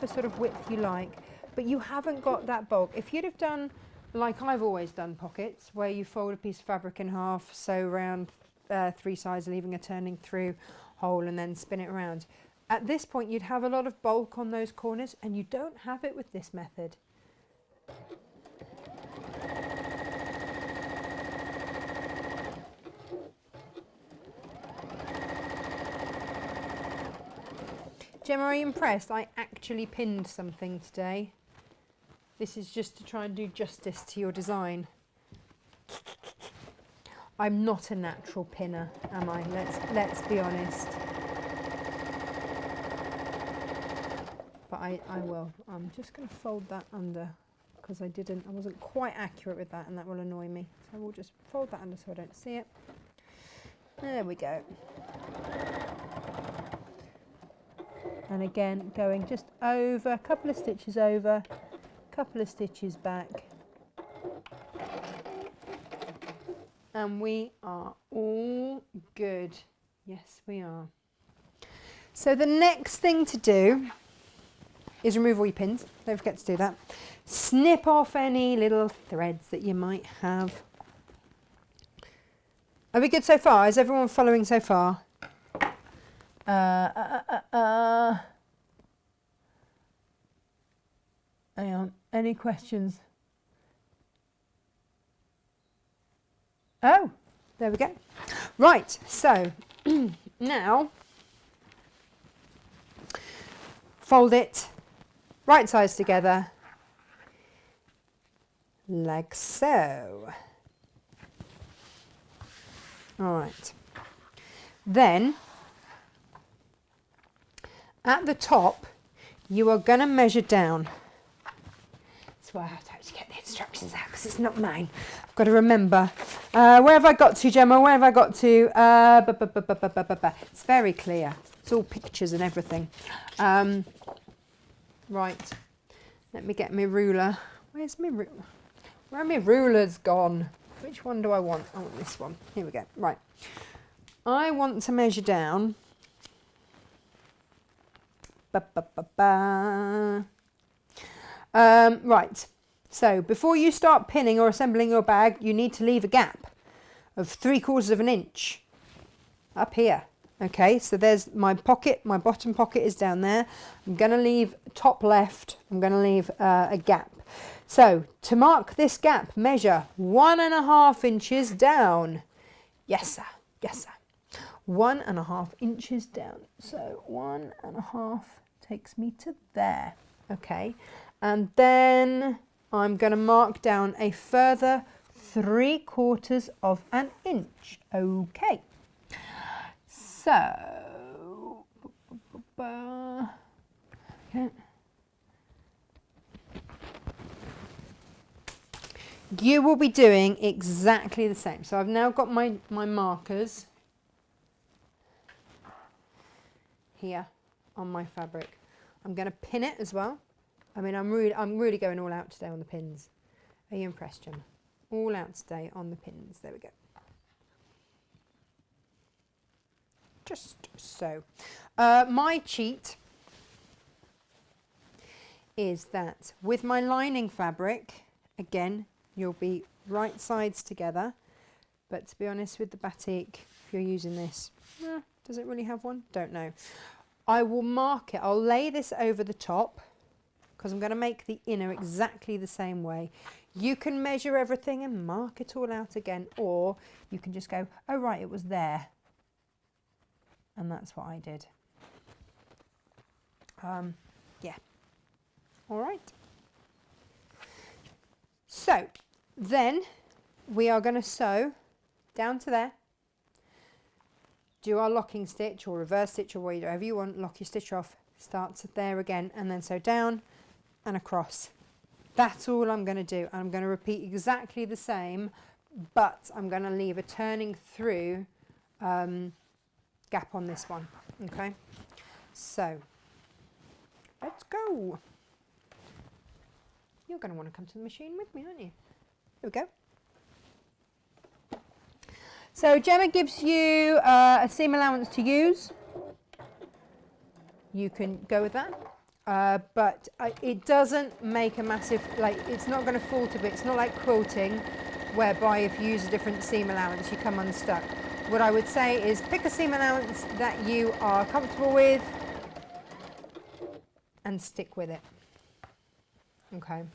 sort of width you like, but you haven't got that bulk. If you'd have done like I've always done pockets, where you fold a piece of fabric in half, sew around 3 sides, leaving a turning through hole and then spin it around. At this point you'd have a lot of bulk on those corners, and you don't have it with this method. Gemma, are you impressed? I actually pinned something today. This is just to try and do justice to your design. I'm not a natural pinner, am I? Let's be honest. But I will. I'm just going to fold that under, because I wasn't quite accurate with that, and that will annoy me. So we'll just fold that under so I don't see it. There we go. And again, going just over, a couple of stitches over, a couple of stitches back. And we are all good. Yes, we are. So the next thing to do is remove all your pins. Don't forget to do that. Snip off any little threads that you might have. Are we good so far? Is everyone following so far? Hang on. Any questions? Oh, there we go. Right, so now fold it right sides together like so. All right. Then at the top, you are going to measure down. That's why I have to actually get the instructions out because it's not mine. I've got to remember. Where have I got to, Gemma? Where have I got to? It's very clear. It's all pictures and everything. Right. Let me get my ruler. Where's my ruler? Where are my rulers gone? Which one do I want? I want this one. Here we go. Right. I want to measure down. Right. So before you start pinning or assembling your bag, you need to leave a gap of 3/4 of an inch up here. Okay, so there's my pocket, my bottom pocket is down there. I'm going to leave top left, I'm going to leave a gap. So to mark this gap, measure 1.5 inches down. Yes, sir. Yes, sir. 1.5 inches down. So 1.5 takes me to there. Okay, and then I'm going to mark down a further 3/4 of an inch. Okay. So, okay. You will be doing exactly the same. So I've now got my markers here on my fabric. I'm going to pin it as well. I mean, I'm really going all out today on the pins. Are you impressed, Gemma? All out today on the pins. There we go. Just so. My cheat is that with my lining fabric, again, you'll be right sides together. But to be honest with the batik, if you're using this, does it really have one? Don't know. I will mark it. I'll lay this over the top because I'm going to make the inner exactly the same way. You can measure everything and mark it all out again, or you can just go, oh right, it was there. And that's what I did. Yeah. All right. So then we are going to sew down to there. Do our locking stitch or reverse stitch or whatever you want. Lock your stitch off. Start to there again and then sew down and across. That's all I'm going to do. I'm going to repeat exactly the same, but I'm going to leave a turning through gap on this one. Okay, so let's go. You're going to want to come to the machine with me, aren't you? Here we go. So Gemma gives you a seam allowance to use. You can go with that, but it doesn't make a massive, like, it's not going to fall to bits. It's not like quilting, whereby if you use a different seam allowance, you come unstuck. What I would say is pick a seam allowance that you are comfortable with and stick with it. Okay,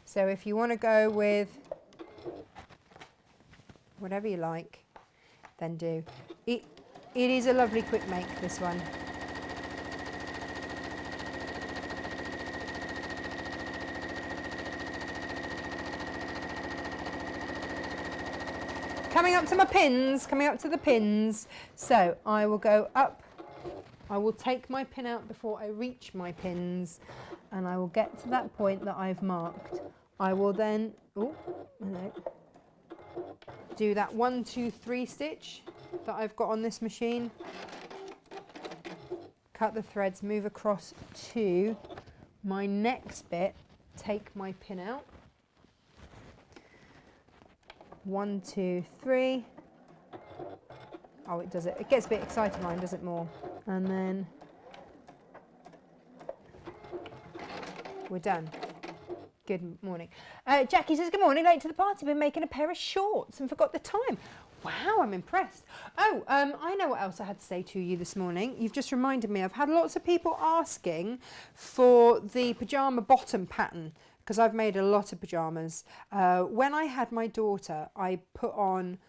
so if you want to go with whatever you like, then do. It is a lovely quick make, this one. Coming up to my pins, coming up to the pins. So I will go up, I will take my pin out before I reach my pins, and I will get to that point that I've marked. I will then, do that 1, 2, 3 stitch that I've got on this machine. cut the threads, move across to my next bit, take my pin out. 1, 2, 3. Oh, it does it. It gets a bit exciting, mine does it more. And then we're done. Good morning. Jackie says, good morning, late to the party, been making a pair of shorts and forgot the time. Wow, I'm impressed. Oh, I know what else I had to say to you this morning. You've just reminded me. I've had lots of people asking for the pajama bottom pattern because I've made a lot of pajamas. When I had my daughter, I put on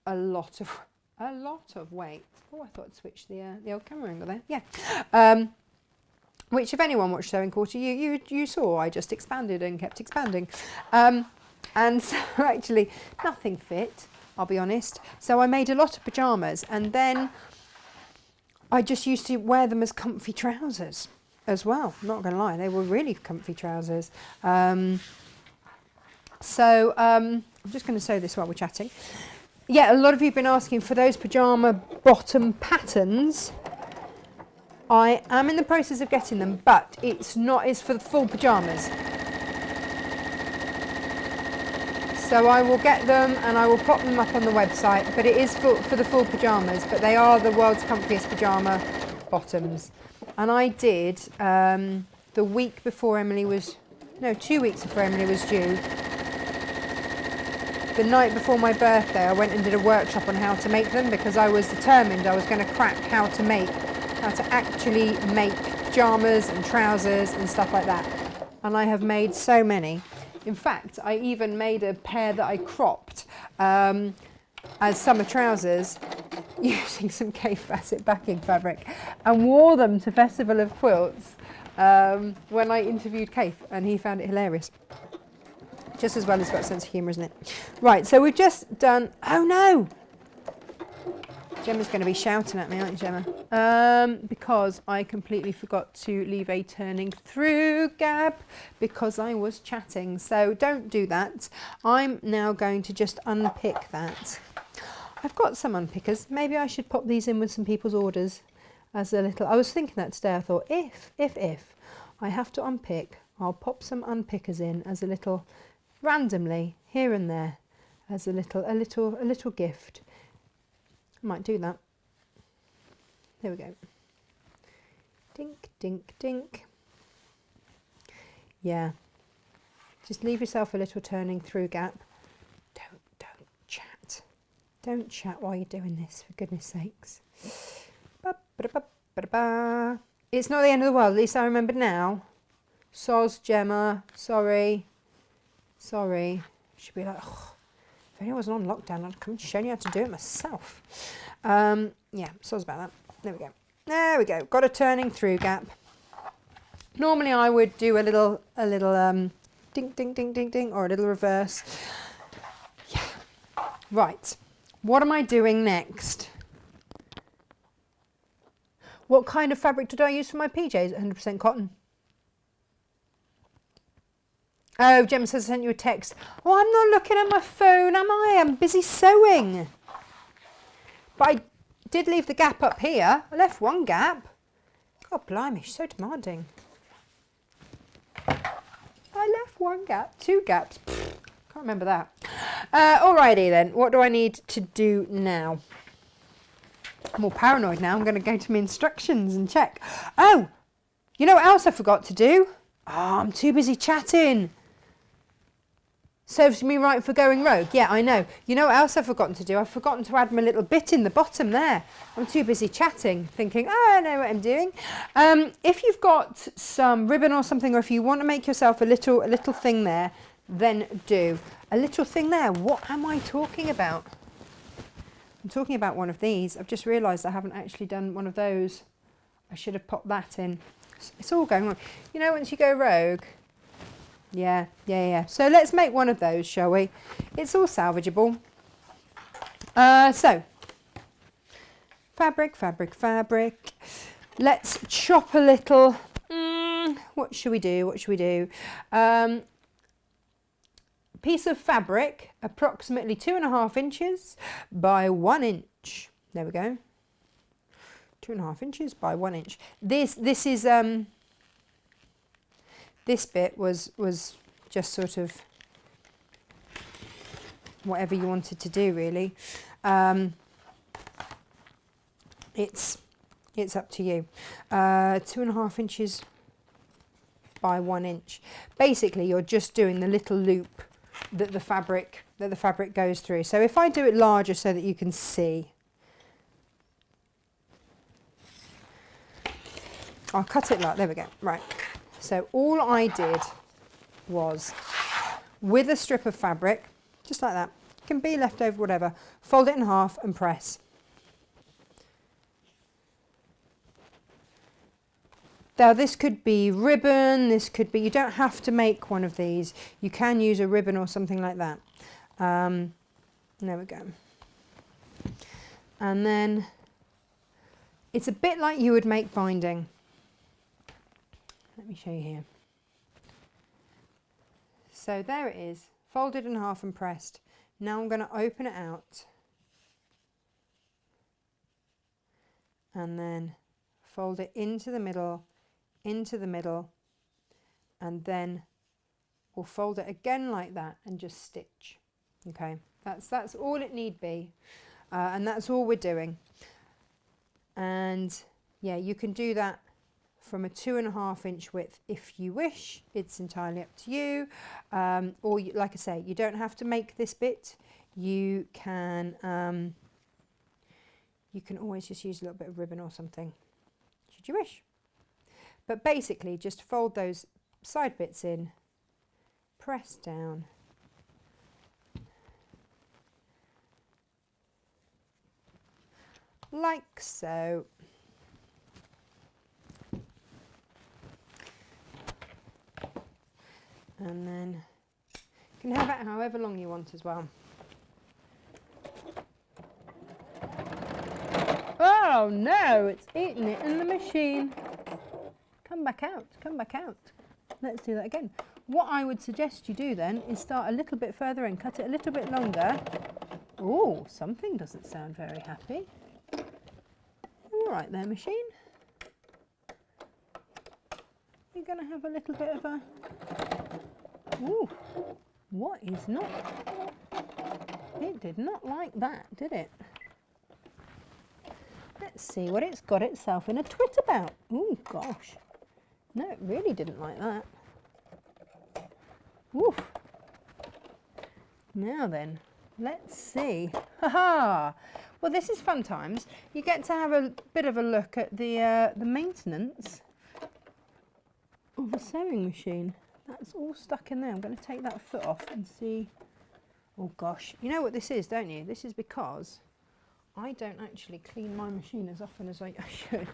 a lot of weight. Oh, I thought I'd switch the old camera angle there. Yeah. Which, if anyone watched Sewing Quarter, you saw I just expanded and kept expanding. And so actually nothing fit, I'll be honest. So I made a lot of pajamas, and then I just used to wear them as comfy trousers as well. Not going to lie, they were really comfy trousers. I'm just going to sew this while we're chatting. Yeah, a lot of you have been asking for those pajama bottom patterns. I am in the process of getting them, but it's for the full pajamas. So I will get them and I will pop them up on the website, but it is for the full pajamas, but they are the world's comfiest pajama bottoms. And I did the week before 2 weeks before Emily was due. The night before my birthday, I went and did a workshop on how to make them because I was determined I was going to crack how to actually make pajamas and trousers and stuff like that. And I have made so many. In fact, I even made a pair that I cropped as summer trousers using some K facet backing fabric and wore them to Festival of Quilts when I interviewed Keith, and he found it hilarious. Just as well as got a sense of humour, isn't it? Right, so we've just done, oh no! Gemma's going to be shouting at me, aren't you, Gemma? Because I completely forgot to leave a turning through gap because I was chatting. So don't do that. I'm now going to just unpick that. I've got some unpickers. Maybe I should pop these in with some people's orders as a little... I was thinking that today. I thought, if I have to unpick, I'll pop some unpickers in as a little, randomly, here and there, as a little gift. Might do that. There we go. Dink, dink, dink. Yeah. Just leave yourself a little turning through gap. Don't chat. Don't chat while you're doing this, for goodness sakes. It's not the end of the world, at least I remember now. Soz, Gemma, sorry. Should be like, oh. If only I wasn't on lockdown, I'd come and show you how to do it myself. Yeah, so about that. There we go. Got a turning through gap. Normally I would do a little ding, ding, ding, ding, ding, or a little reverse. Yeah. Right. What am I doing next? What kind of fabric did I use for my PJs? 100% cotton. Oh, Gemma says I sent you a text. Oh, I'm not looking at my phone, am I? I'm busy sewing. But I did leave the gap up here. I left one gap. God blimey, she's so demanding. I left one gap, 2 gaps. Pfft, can't remember that. Alrighty then, what do I need to do now? I'm all paranoid now. I'm going to go to my instructions and check. Oh, you know what else I forgot to do? Oh, I'm too busy chatting. Serves me right for going rogue. Yeah, I know. You know what else I've forgotten to do? I've forgotten to add my little bit in the bottom there. I'm too busy chatting, thinking, oh, I know what I'm doing. If you've got some ribbon or something, or if you want to make yourself a little thing there, then do. A little thing there. What am I talking about? I'm talking about one of these. I've just realised I haven't actually done one of those. I should have popped that in. It's all going wrong. You know, once you go rogue... Yeah. So let's make one of those, shall we? It's all salvageable. So, fabric. Let's chop a little. What should we do? Piece of fabric, approximately 2.5 inches by 1 inch. There we go. 2.5 inches by 1 inch. This is this bit was just sort of whatever you wanted to do, really. It's up to you. 2.5 inches by 1 inch. Basically, you're just doing the little loop that the fabric goes through. So if I do it larger so that you can see, I'll cut it like, there we go, right. So all I did was, with a strip of fabric, just like that, it can be left over, whatever, fold it in half and press. Now this could be ribbon, this could be, you don't have to make one of these, you can use a ribbon or something like that. There we go. And then it's a bit like you would make binding. Let me show you here. So there it is, folded in half and pressed. Now I'm going to open it out and then fold it into the middle, and then we'll fold it again like that and just stitch. Okay, that's all it need be, and that's all we're doing. And yeah, you can do that from a 2.5 inch width if you wish. It's entirely up to you. Or you, like I say, you don't have to make this bit. You can always just use a little bit of ribbon or something, should you wish. But basically, just fold those side bits in, press down, like so. And then you can have it however long you want as well. Oh no, it's eating it in the machine. Come back out, come back out. Let's do that again. What I would suggest you do then is start a little bit further and cut it a little bit longer. Oh, something doesn't sound very happy. All right there, machine. You're going to have a little bit of a... Ooh, what is not? It did not like that, did it? Let's see what it's got itself in a twit about. Oh gosh. No, it really didn't like that. Oof. Now then, let's see. Ha-ha! Well, this is fun times. You get to have a bit of a look at the maintenance of a sewing machine. That's all stuck in there. I'm going to take that foot off and see. Oh gosh. You know what this is, don't you? This is because I don't actually clean my machine as often as I should.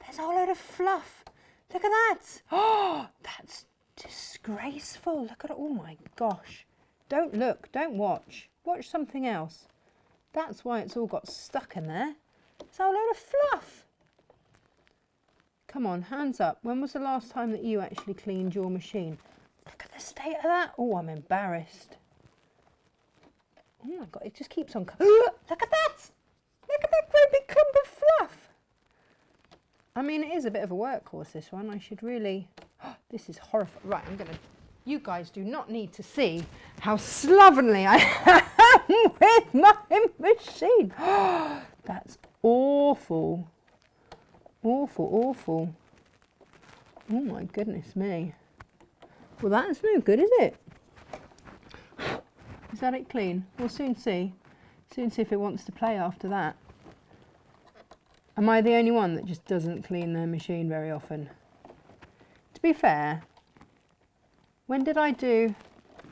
There's a whole load of fluff. Look at that. Oh, that's disgraceful. Look at it. Oh my gosh. Don't look. Don't watch. Watch something else. That's why it's all got stuck in there. It's a whole load of fluff. Come on, hands up. When was the last time that you actually cleaned your machine? Look at the state of that. Oh, I'm embarrassed. Oh my God, it just keeps on. Look at that. Look at that great big clump of fluff. I mean, it is a bit of a workhorse, this one. I should really... Oh, this is horrifying. Right, I'm going to... You guys do not need to see how slovenly I am with my machine. Oh, that's awful. Awful, awful. Oh my goodness me. Well, that's no good, is it? Is that it clean? We'll soon see. Soon see if it wants to play after that. Am I the only one that just doesn't clean their machine very often? To be fair, when did I do...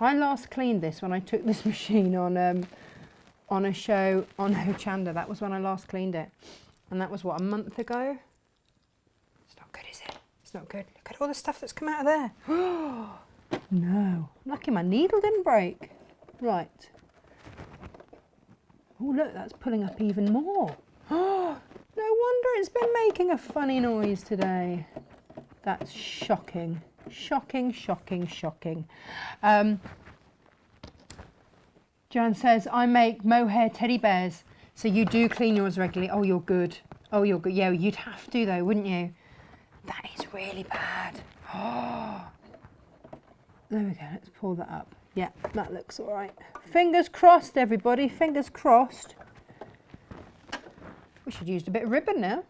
I last cleaned this when I took this machine on a show on Hochanda. That was when I last cleaned it. And that was, what, a month ago? It's not good, is it? It's not good. Look at all the stuff that's come out of there. No. Lucky my needle didn't break. Right. Oh, look, that's pulling up even more. Oh, no wonder it's been making a funny noise today. That's shocking. Shocking, shocking, shocking. Joanne says, I make mohair teddy bears. So you do clean yours regularly. Oh, you're good. Oh, you're good. Yeah, you'd have to though, wouldn't you? That is really bad. Oh, there we go. Let's pull that up. Yeah, that looks all right. Fingers crossed, everybody. Fingers crossed. We should use a bit of ribbon now.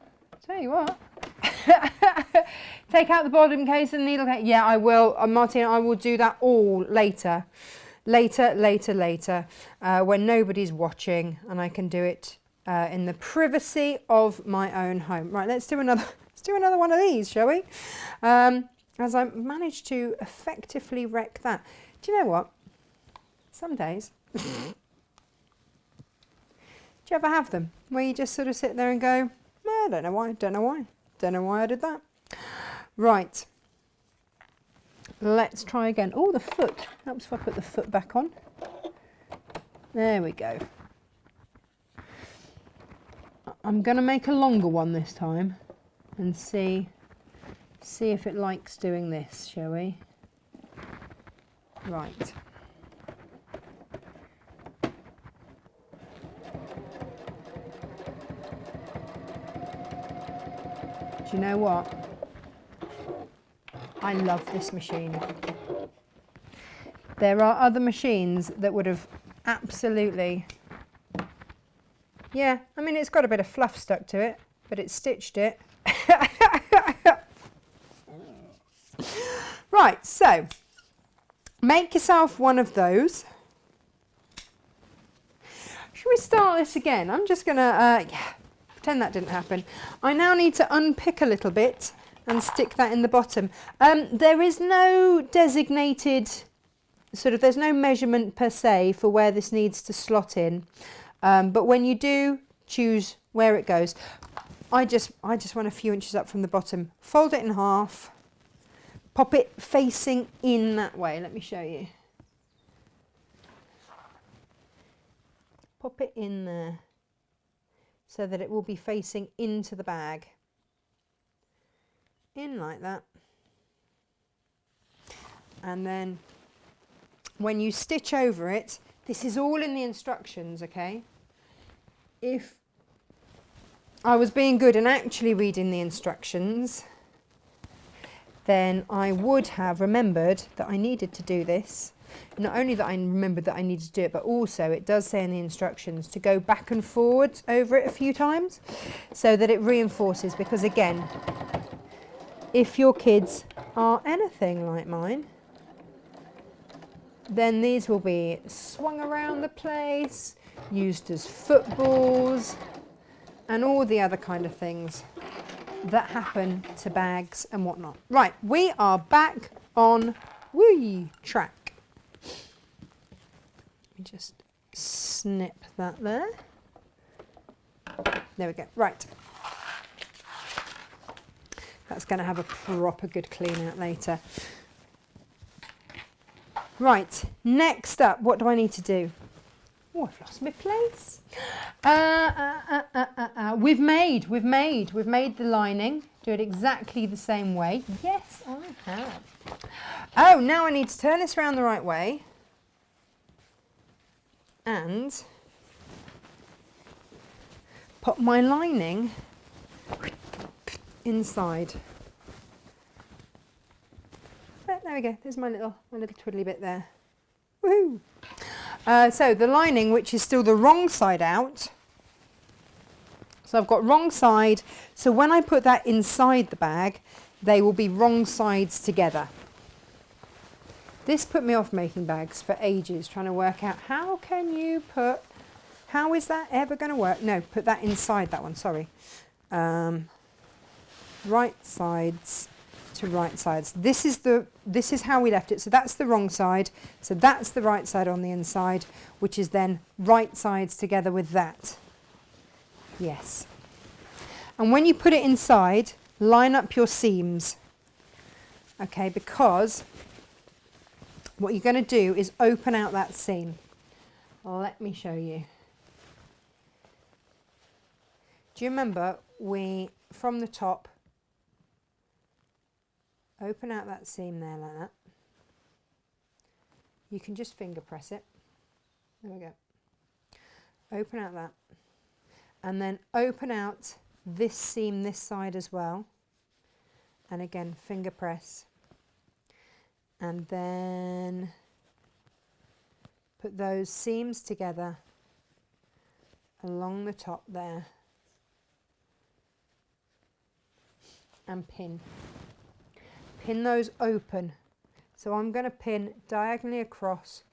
Tell you what. Take out the bottom case and needle case. Yeah, I will. Martina, I will do that all later. Later. When nobody's watching and I can do it in the privacy of my own home. Right, let's do another one of these, shall we? As I managed to effectively wreck that. Do you know what? Some days, do you ever have them where you just sort of sit there and go, I don't know why I did that. Right, let's try again. Oh, the foot. Helps if I put the foot back on. There we go. I'm going to make a longer one this time and see if it likes doing this, shall we? Right. Do you know what? I love this machine. There are other machines that would have absolutely... Yeah, I mean, it's got a bit of fluff stuck to it, but it's stitched it. Right, so make yourself one of those. Should we start this again? I'm just going to, pretend that didn't happen. I now need to unpick a little bit and stick that in the bottom. There is no designated, there's no measurement per se for where this needs to slot in. But when you do choose where it goes, I just want a few inches up from the bottom. Fold it in half. Pop it facing in that way. Let me show you. Pop it in there so that it will be facing into the bag. In like that. And then when you stitch over it, this is all in the instructions, okay? If I was being good and actually reading the instructions, then I would have remembered that I needed to do this. Not only that I remembered that I needed to do it, but also it does say in the instructions to go back and forwards over it a few times so that it reinforces, because again, if your kids are anything like mine, then these will be swung around the place, used as footballs, and all the other kind of things that happen to bags and whatnot. Right, we are back on track. Let me just snip that there. There we go. Right. That's going to have a proper good clean out later. Right, next up, what do I need to do? Oh, I've lost my place. We've made the lining. Do it exactly the same way. Yes, I have. Oh, now I need to turn this around the right way. And put my lining inside. There we go. There's my little twiddly bit there. Woohoo! So the lining, which is still the wrong side out. So I've got wrong side. So when I put that inside the bag, they will be wrong sides together. This put me off making bags for ages, trying to work out how is that ever going to work? No, put that inside that one, sorry. Right sides to right sides. This is how we left it. So that's the wrong side. So that's the right side on the inside, which is then right sides together with that. Yes. And when you put it inside, line up your seams. Okay, because what you're going to do is open out that seam. Let me show you. Do you remember from the top, open out that seam there like that. You can just finger press it. There we go. Open out that. And then open out this seam this side as well, and again finger press, and then put those seams together along the top there and pin those open. So I'm going to pin diagonally across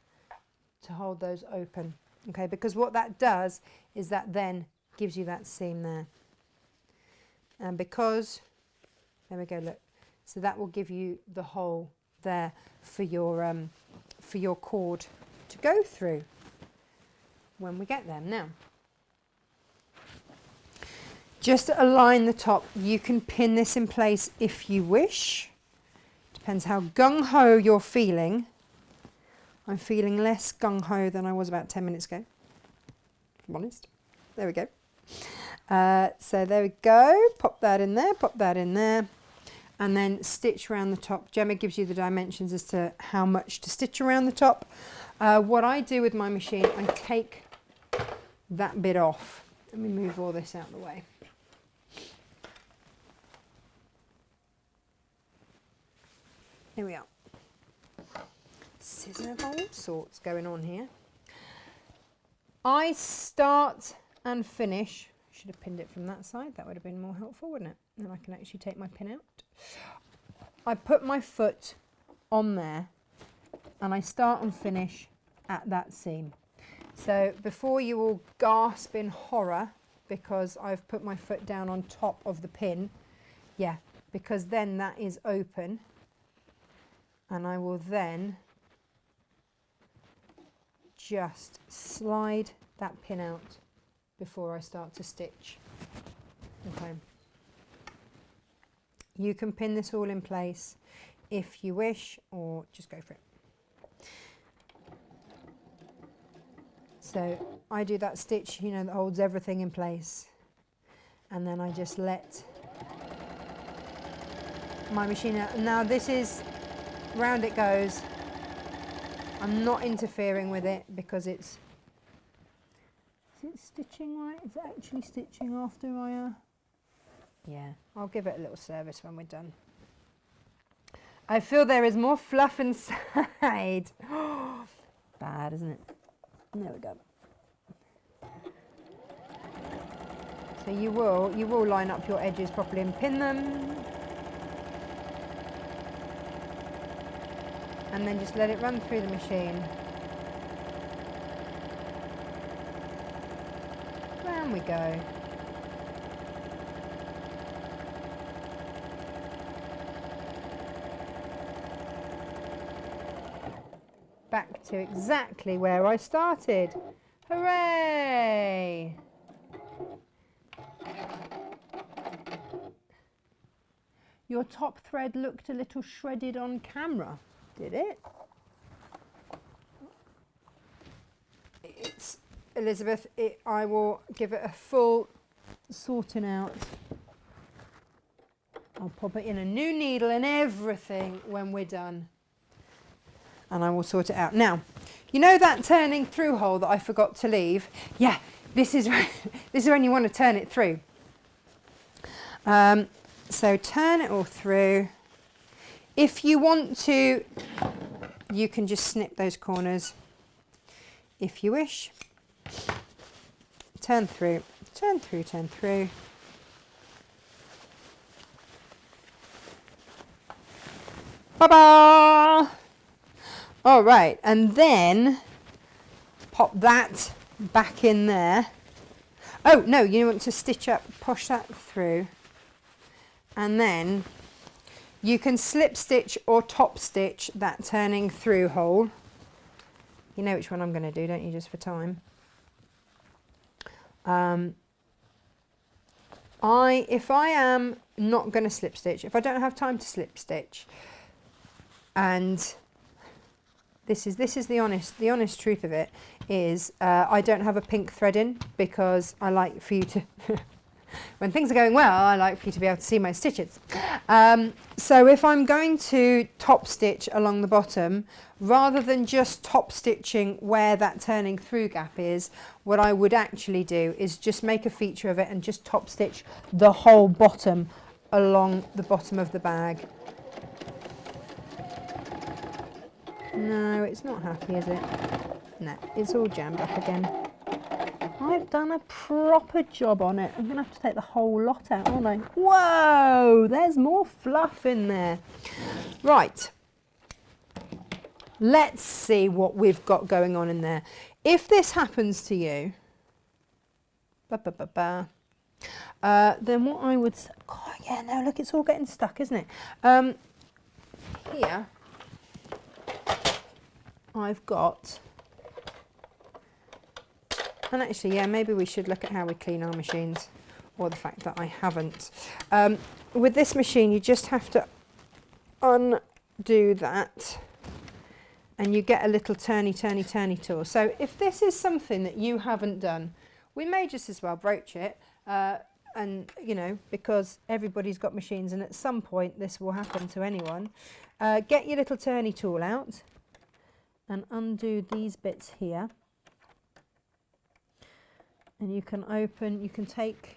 to hold those open, okay, because what that does is that then gives you that seam there, and because there we go, look, so that will give you the hole there for your cord to go through when we get there. Now just to align the top, you can pin this in place if you wish. Depends how gung-ho you're feeling. I'm feeling less gung-ho than I was about 10 minutes ago, if I'm honest. There we go. So there we go. Pop that in there, pop that in there, and then stitch around the top. Gemma gives you the dimensions as to how much to stitch around the top. What I do with my machine, I take that bit off. Let me move all this out of the way. Here we are. Scissor of all sorts going on here. I start and finish. Should have pinned it from that side. That would have been more helpful, wouldn't it? Then I can actually take my pin out. I put my foot on there and I start and finish at that seam. So before you all gasp in horror because I've put my foot down on top of the pin, yeah, because then that is open, and I will then just slide that pin out before I start to stitch. Okay. You can pin this all in place if you wish, or just go for it. So I do that stitch, you know, that holds everything in place, and then I just let my machine out. Now this is, round it goes. I'm not interfering with it because it's, is it stitching right? Is it actually stitching after I, yeah, I'll give it a little service when we're done. I feel there is more fluff inside. Bad, isn't it? There we go. So you will line up your edges properly and pin them. And then just let it run through the machine. Round we go. Back to exactly where I started. Hooray! Your top thread looked a little shredded on camera. Did it? It's Elizabeth. I will give it a full sorting out. I'll pop it in a new needle and everything when we're done, and I will sort it out. Now, you know that turning through hole that I forgot to leave? Yeah, this is when you want to turn it through. So turn it all through. If you want to, you can just snip those corners if you wish. Turn through, turn through, turn through. Ba-ba! All right, and then pop that back in there. Oh, no, you want to stitch up, push that through, and then you can slip stitch or top stitch that turning through hole. You know which one I'm going to do, don't you, just for time? If I am not going to slip stitch, if I don't have time to slip stitch, and this is the honest truth of it is, I don't have a pink thread in because I like for you to When things are going well, I like for you to be able to see my stitches. So if I'm going to top stitch along the bottom, rather than just top stitching where that turning through gap is, what I would actually do is just make a feature of it and just top stitch the whole bottom along the bottom of the bag. No, it's not happy, is it? No, it's all jammed up again. I've done a proper job on it. I'm going to have to take the whole lot out, aren't I? Whoa, there's more fluff in there. Right. Let's see what we've got going on in there. If this happens to you, then what I would say, oh yeah, no, look, it's all getting stuck, isn't it? Here, I've got, and actually, yeah, maybe we should look at how we clean our machines, or the fact that I haven't. With this machine, you just have to undo that, and you get a little turny tool. So if this is something that you haven't done, we may just as well broach it, and you know, because everybody's got machines, and at some point this will happen to anyone. Get your little turny tool out and undo these bits here. And you can open, you can take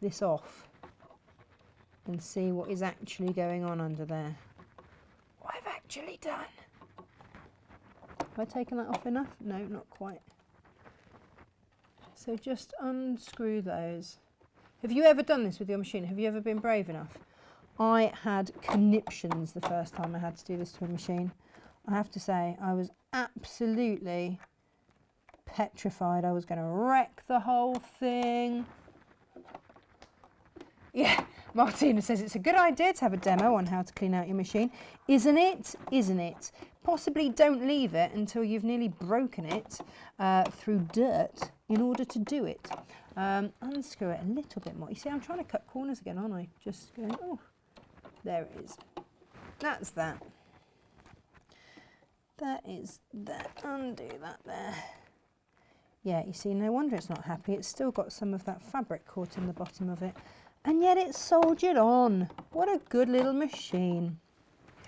this off and see what is actually going on under there. What I've actually done. Have I taken that off enough? No, not quite. So just unscrew those. Have you ever done this with your machine? Have you ever been brave enough? I had conniptions the first time I had to do this to a machine. I have to say, I was absolutely petrified I was going to wreck the whole thing. Yeah, Martina says it's a good idea to have a demo on how to clean out your machine. Isn't it? Isn't it? Possibly don't leave it until you've nearly broken it through dirt in order to do it. Unscrew it a little bit more. You see, I'm trying to cut corners again, aren't I? Just going, oh, there it is. That's that. That is that. Undo that there. Yeah, you see, no wonder it's not happy. It's still got some of that fabric caught in the bottom of it. And yet it's soldiered on. What a good little machine.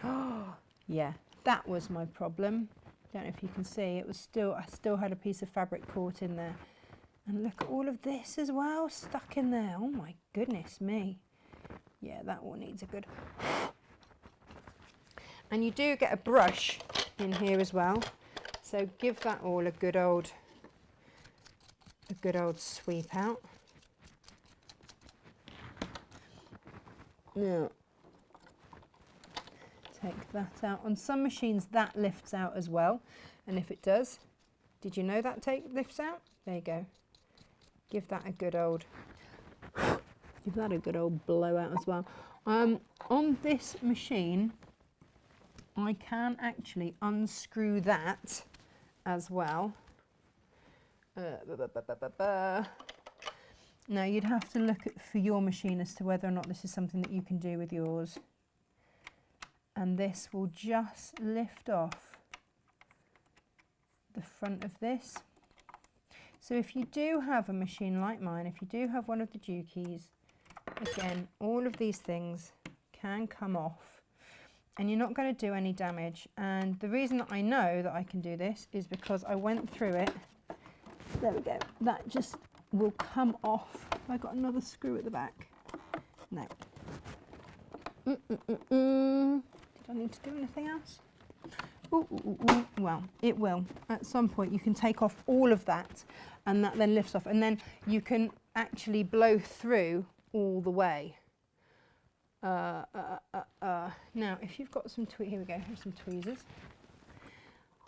Oh, yeah, that was my problem. Don't know if you can see, it was still, I still had a piece of fabric caught in there. And look at all of this as well, stuck in there. Oh my goodness me. Yeah, that one needs a good... And you do get a brush in here as well. So give that all a good old sweep out. Now, take that out. On some machines that lifts out as well, and if it does, did you know that lifts out? There you go. Give that a good old blowout as well. On this machine, I can actually unscrew that as well. Now you'd have to look at for your machine as to whether or not this is something that you can do with yours. And this will just lift off the front of this. So if you do have a machine like mine, if you do have one of the Dukies, again, all of these things can come off and you're not going to do any damage. And the reason that I know that I can do this is because I went through it. There we go. That just will come off. Have I got another screw at the back? No. Did I need to do anything else? Well, it will. At some point you can take off all of that and that then lifts off. And then you can actually blow through all the way. Now, if you've got some here we go, here's some tweezers.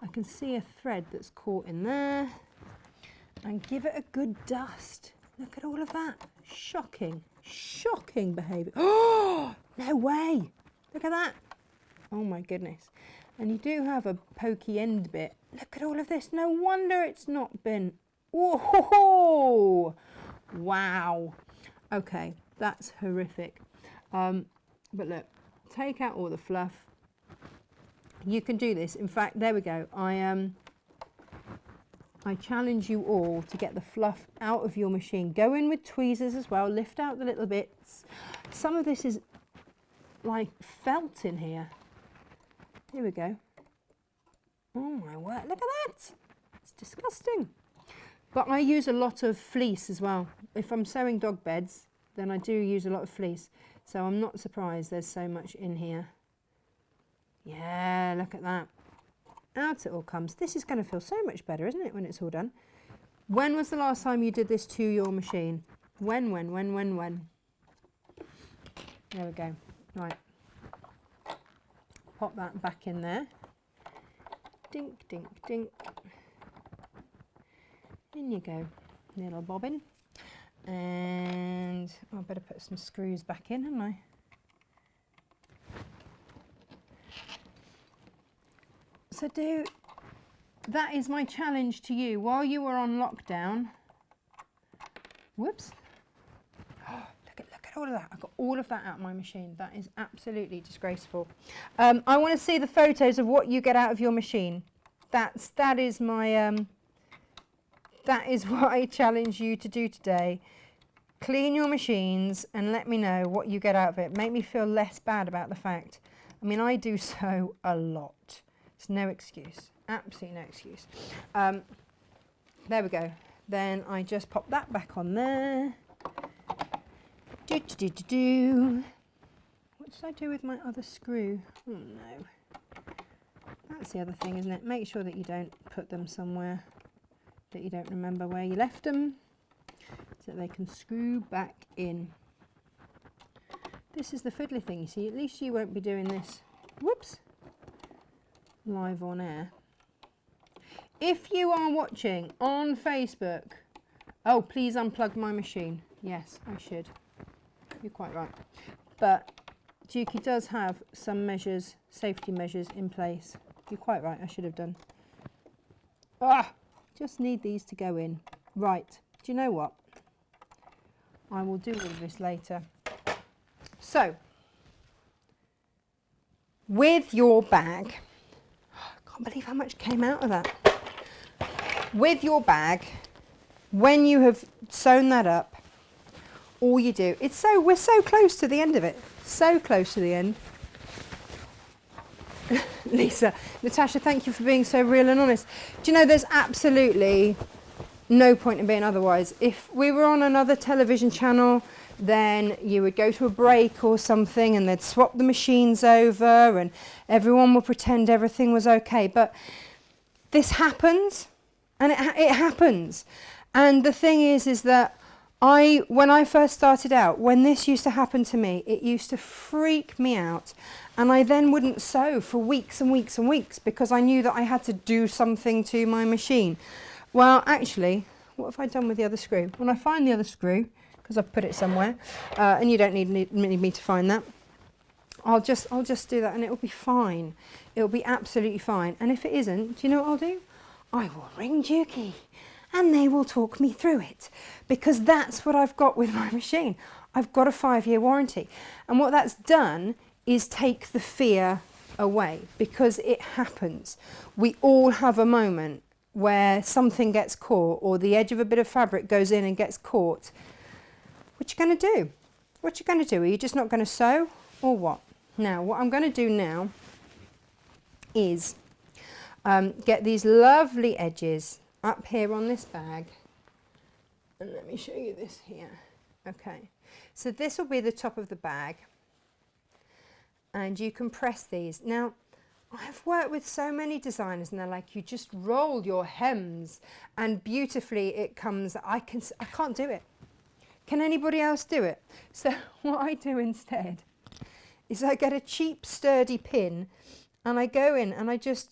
I can see a thread that's caught in there. And give it a good dust. Look at all of that. Shocking, shocking behaviour. Oh, no way. Look at that. Oh my goodness. And you do have a pokey end bit. Look at all of this. No wonder it's not been. Whoa. Wow. Okay, that's horrific. But look, take out all the fluff. You can do this. In fact, there we go. I challenge you all to get the fluff out of your machine. Go in with tweezers as well, lift out the little bits. Some of this is like felt in here. Here we go. Oh my word, look at that. It's disgusting. But I use a lot of fleece as well. If I'm sewing dog beds, then I do use a lot of fleece. So I'm not surprised there's so much in here. Yeah, look at that. Out it all comes. This is going to feel so much better, isn't it, when it's all done? When was the last time you did this to your machine? When? There we go. Right. Pop that back in there. Dink, dink, dink. In you go, little bobbin. And I better put some screws back in, haven't I? So that is my challenge to you. While you were on lockdown, whoops. Oh, look at all of that. I got all of that out of my machine. That is absolutely disgraceful. I want to see the photos of what you get out of your machine. That is my that is what I challenge you to do today. Clean your machines and let me know what you get out of it. Make me feel less bad about the fact. I mean, I do sew a lot. It's no excuse. Absolutely no excuse. There we go. Then I just pop that back on there. What did I do with my other screw? Oh no. That's the other thing, isn't it? Make sure that you don't put them somewhere that you don't remember where you left them, so they can screw back in. This is the fiddly thing, you see. At least you won't be doing this, whoops, live on air. If you are watching on Facebook, oh, please unplug my machine. Yes, I should. You're quite right. But Dukey does have some measures, safety measures in place. You're quite right, I should have done. Ah! Just need these to go in. Right, do you know what? I will do all of this later. So, with your bag, I can't believe how much came out of that. With your bag, when you have sewn that up, all you do, we're so close to the end of it. So close to the end. Lisa, Natasha, thank you for being so real and honest. Do you know, there's absolutely no point in being otherwise. If we were on another television channel, then you would go to a break or something and they'd swap the machines over and everyone would pretend everything was okay. But this happens, and it happens. And the thing is that when I first started out, when this used to happen to me, it used to freak me out. And I then wouldn't sew for weeks and weeks and weeks because I knew that I had to do something to my machine. Well, actually, what have I done with the other screw? When I find the other screw, because I've put it somewhere, and you don't need me to find that, I'll just do that and it'll be fine. It'll be absolutely fine. And if it isn't, do you know what I'll do? I will ring Dukey and they will talk me through it, because that's what I've got with my machine. I've got a 5-year warranty. And what that's done is take the fear away, because it happens. We all have a moment where something gets caught or the edge of a bit of fabric goes in and gets caught. What you going to do? What you going to do? Are you just not going to sew or what? Now, what I'm going to do now is get these lovely edges up here on this bag. And let me show you this here. Okay, so this will be the top of the bag. And you can press these. Now, I've worked with so many designers and they're like, you just roll your hems and beautifully it comes. I can't do it. Can anybody else do it? So what I do instead is I get a cheap sturdy pin and I go in and I just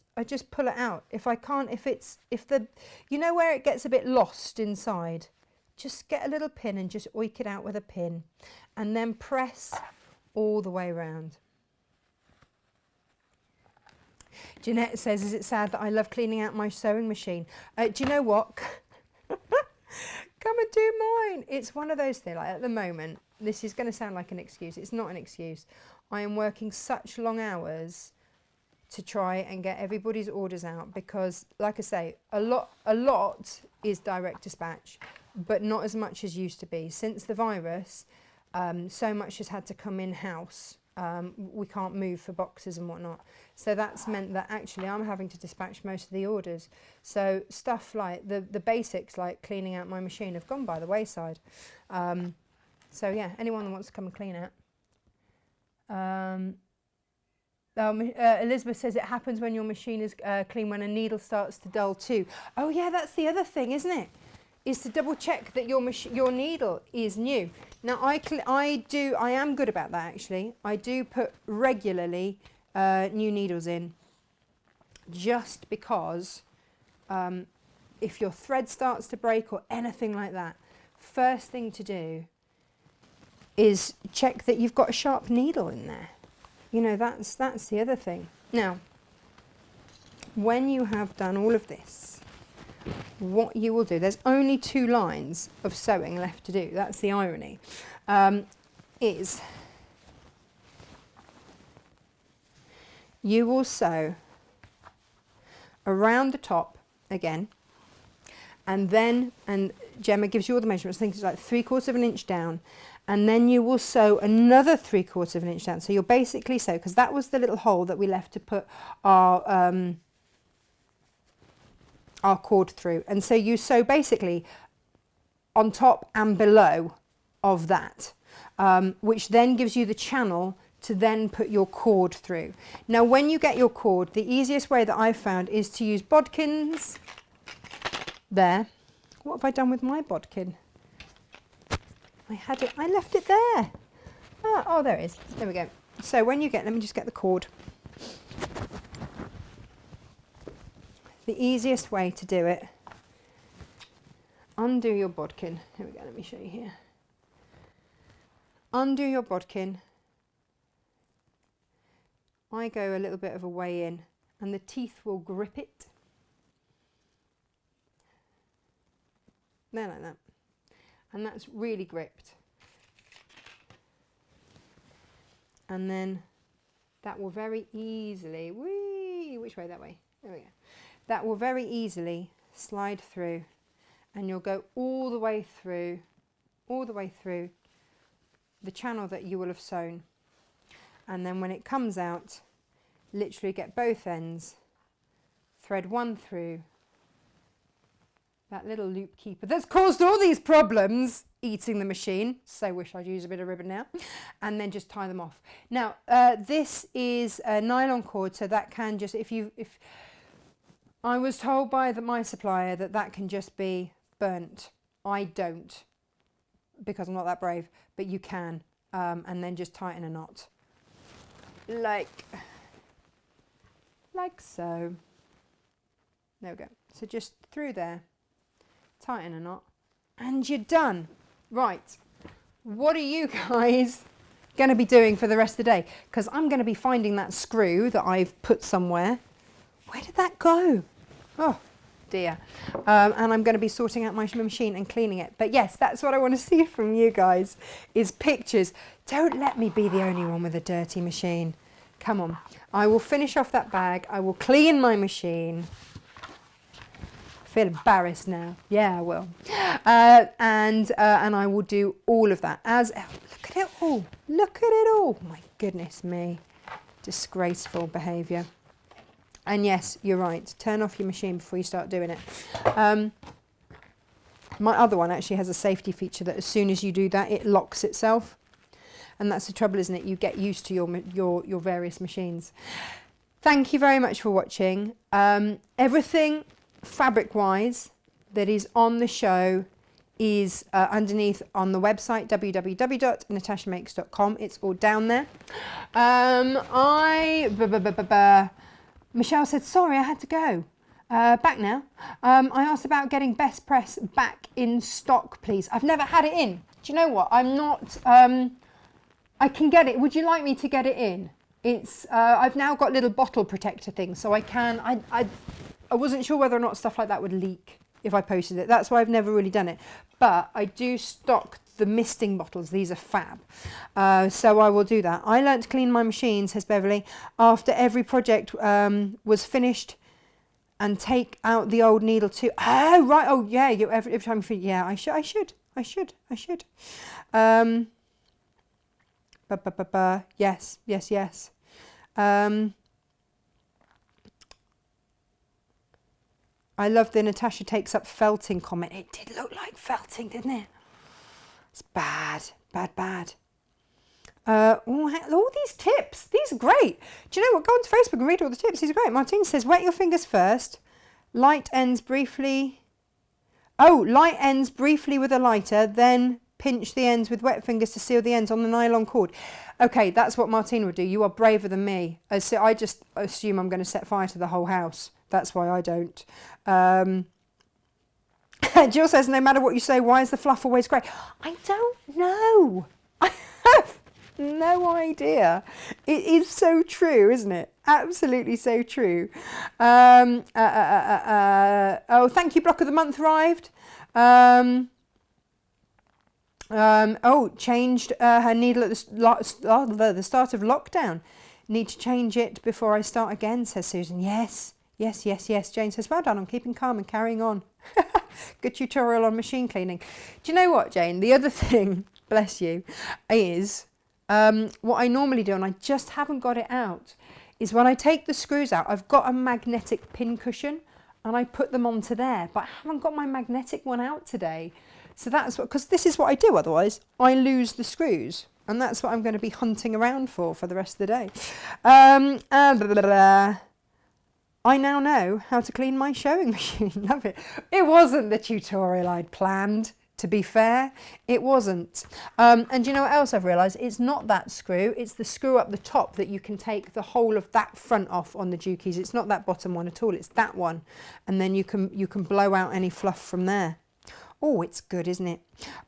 pull it out. If you know where it gets a bit lost inside, just get a little pin and just oink it out with a pin and then press all the way around. Jeanette says, is it sad that I love cleaning out my sewing machine? Do you know what? Come and do mine. It's one of those things, like at the moment, this is going to sound like an excuse. It's not an excuse. I am working such long hours to try and get everybody's orders out, because like I say, a lot is direct dispatch, but not as much as used to be. Since the virus, so much has had to come in-house. We can't move for boxes and whatnot. So that's meant that actually I'm having to dispatch most of the orders. So stuff like the basics, like cleaning out my machine, have gone by the wayside. So yeah, anyone that wants to come and clean it. Elizabeth says it happens when your machine is clean, when a needle starts to dull too. Oh yeah, that's the other thing, isn't it? Is to double check that your needle is new. Now I am good about that actually. I do put regularly new needles in, just because if your thread starts to break or anything like that, first thing to do is check that you've got a sharp needle in there. You know, that's the other thing. Now, when you have done all of this, what you will do, there's only 2 lines of sewing left to do. That's the irony. Is you will sew around the top again, and Gemma gives you all the measurements. I think it's like 3/4 of an inch down, and then you will sew another 3/4 of an inch down. So you'll basically sew, because that was the little hole that we left to put our cord through, and so you sew basically on top and below of that, which then gives you the channel to then put your cord through. Now when you get your cord, the easiest way that I've found is to use bodkins. There. What have I done with my bodkin? I left it there. Oh, there it is. There we go. So when you get, let me just get the cord. The easiest way to do it, undo your bodkin. Here we go, let me show you here. Undo your bodkin. I go a little bit of a way in, and the teeth will grip it. There, like that. And that's really gripped. And then that will very easily, which way? That way. There we go. That will very easily slide through, and you'll go all the way through the channel that you will have sewn. And then when it comes out, literally get both ends, thread one through, that little loop keeper that's caused all these problems eating the machine. So wish I'd use a bit of ribbon now. And then just tie them off. Now this is a nylon cord, so that can just, if I was told by my supplier that can just be burnt. I don't, because I'm not that brave, but you can, and then just tighten a knot like so. There we go. So just through there, tighten a knot, and you're done. Right, what are you guys going to be doing for the rest of the day? Because I'm going to be finding that screw that I've put somewhere. Where did that go? Oh dear. And I'm going to be sorting out my machine and cleaning it. But yes, that's what I want to see from you guys, is pictures. Don't let me be the only one with a dirty machine. Come on. I will finish off that bag. I will clean my machine. I feel embarrassed now. Yeah, I will. And I will do all of that. Look at it all. Look at it all. My goodness me. Disgraceful behaviour. And yes, you're right. Turn off your machine before you start doing it. My other one actually has a safety feature that as soon as you do that, it locks itself. And that's the trouble, isn't it? You get used to your various machines. Thank you very much for watching. Everything fabric-wise that is on the show is underneath on the website, www.natashamakes.com. It's all down there. Michelle said, sorry, I had to go. Back now. I asked about getting Best Press back in stock, please. I've never had it in. Do you know what? I'm not... I can get it. Would you like me to get it in? It's... I've now got little bottle protector things, so I can... I wasn't sure whether or not stuff like that would leak if I posted it. That's why I've never really done it. But I do stock the misting bottles. These are fab. So I will do that. I learnt to clean my machine, says Beverly, after every project was finished, and take out the old needle too. Oh, right. Oh, yeah. Every time you finish. Yeah, I should. Yes. I love the Natasha takes up felting comment. It did look like felting, didn't it? It's bad. All these tips. These are great. Do you know what? Go on to Facebook and read all the tips. These are great. Martina says, wet your fingers first. Light ends briefly. Oh, light ends briefly with a lighter, then pinch the ends with wet fingers to seal the ends on the nylon cord. Okay, that's what Martina would do. You are braver than me. So I just assume I'm going to set fire to the whole house. That's why I don't. Jill says, no matter what you say, why is the fluff always grey? I don't know. I have no idea. It is so true, isn't it? Absolutely so true. Oh, thank you, Block of the Month arrived. Changed her needle at the start of lockdown. Need to change it before I start again, says Susan. Yes. Jane says, well done on keeping calm and carrying on. Good tutorial on machine cleaning. Do you know what, Jane? The other thing, bless you, is what I normally do, and I just haven't got it out, is when I take the screws out, I've got a magnetic pin cushion and I put them onto there, but I haven't got my magnetic one out today. So that's what, because this is what I do, otherwise I lose the screws. And that's what I'm going to be hunting around for the rest of the day. I now know how to clean my sewing machine. Love it. It wasn't the tutorial I'd planned, to be fair. It wasn't. And you know what else I've realised? It's not that screw. It's the screw up the top that you can take the whole of that front off on the Jukies. It's not that bottom one at all. It's that one. And then you can blow out any fluff from there. Oh, it's good, isn't it?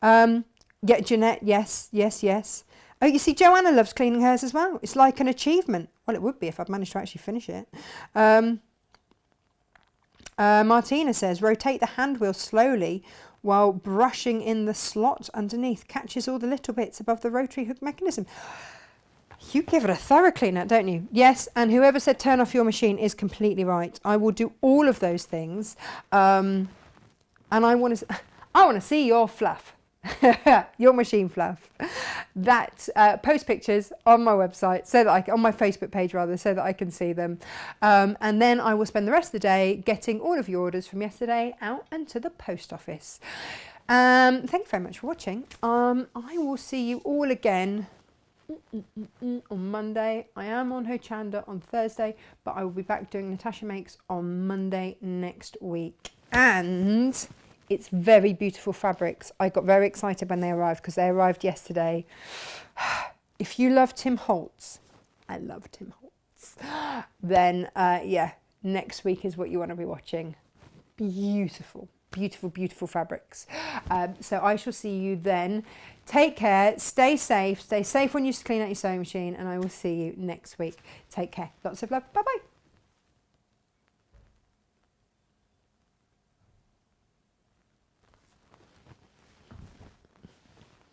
Yeah, Jeanette, yes. Oh, you see, Joanna loves cleaning hers as well. It's like an achievement. Well, it would be if I'd managed to actually finish it. Martina says, rotate the hand wheel slowly while brushing in the slot underneath. Catches all the little bits above the rotary hook mechanism. You give it a thorough clean out, don't you? Yes, and whoever said turn off your machine is completely right. I will do all of those things. And I want to see your fluff. Your machine fluff. That post pictures on my website, so that on my Facebook page rather, so that I can see them, and then I will spend the rest of the day getting all of your orders from yesterday out and to the post office. Thank you very much for watching. I will see you all again on Monday. I am on Hochanda on Thursday, but I will be back doing Natasha Makes on Monday next week. And it's very beautiful fabrics. I got very excited when they arrived because they arrived yesterday. If you love Tim Holtz, I love Tim Holtz, then yeah, next week is what you want to be watching. Beautiful fabrics. So I shall see you then. Take care, stay safe when you clean out your sewing machine, and I will see you next week. Take care. Lots of love. Bye bye.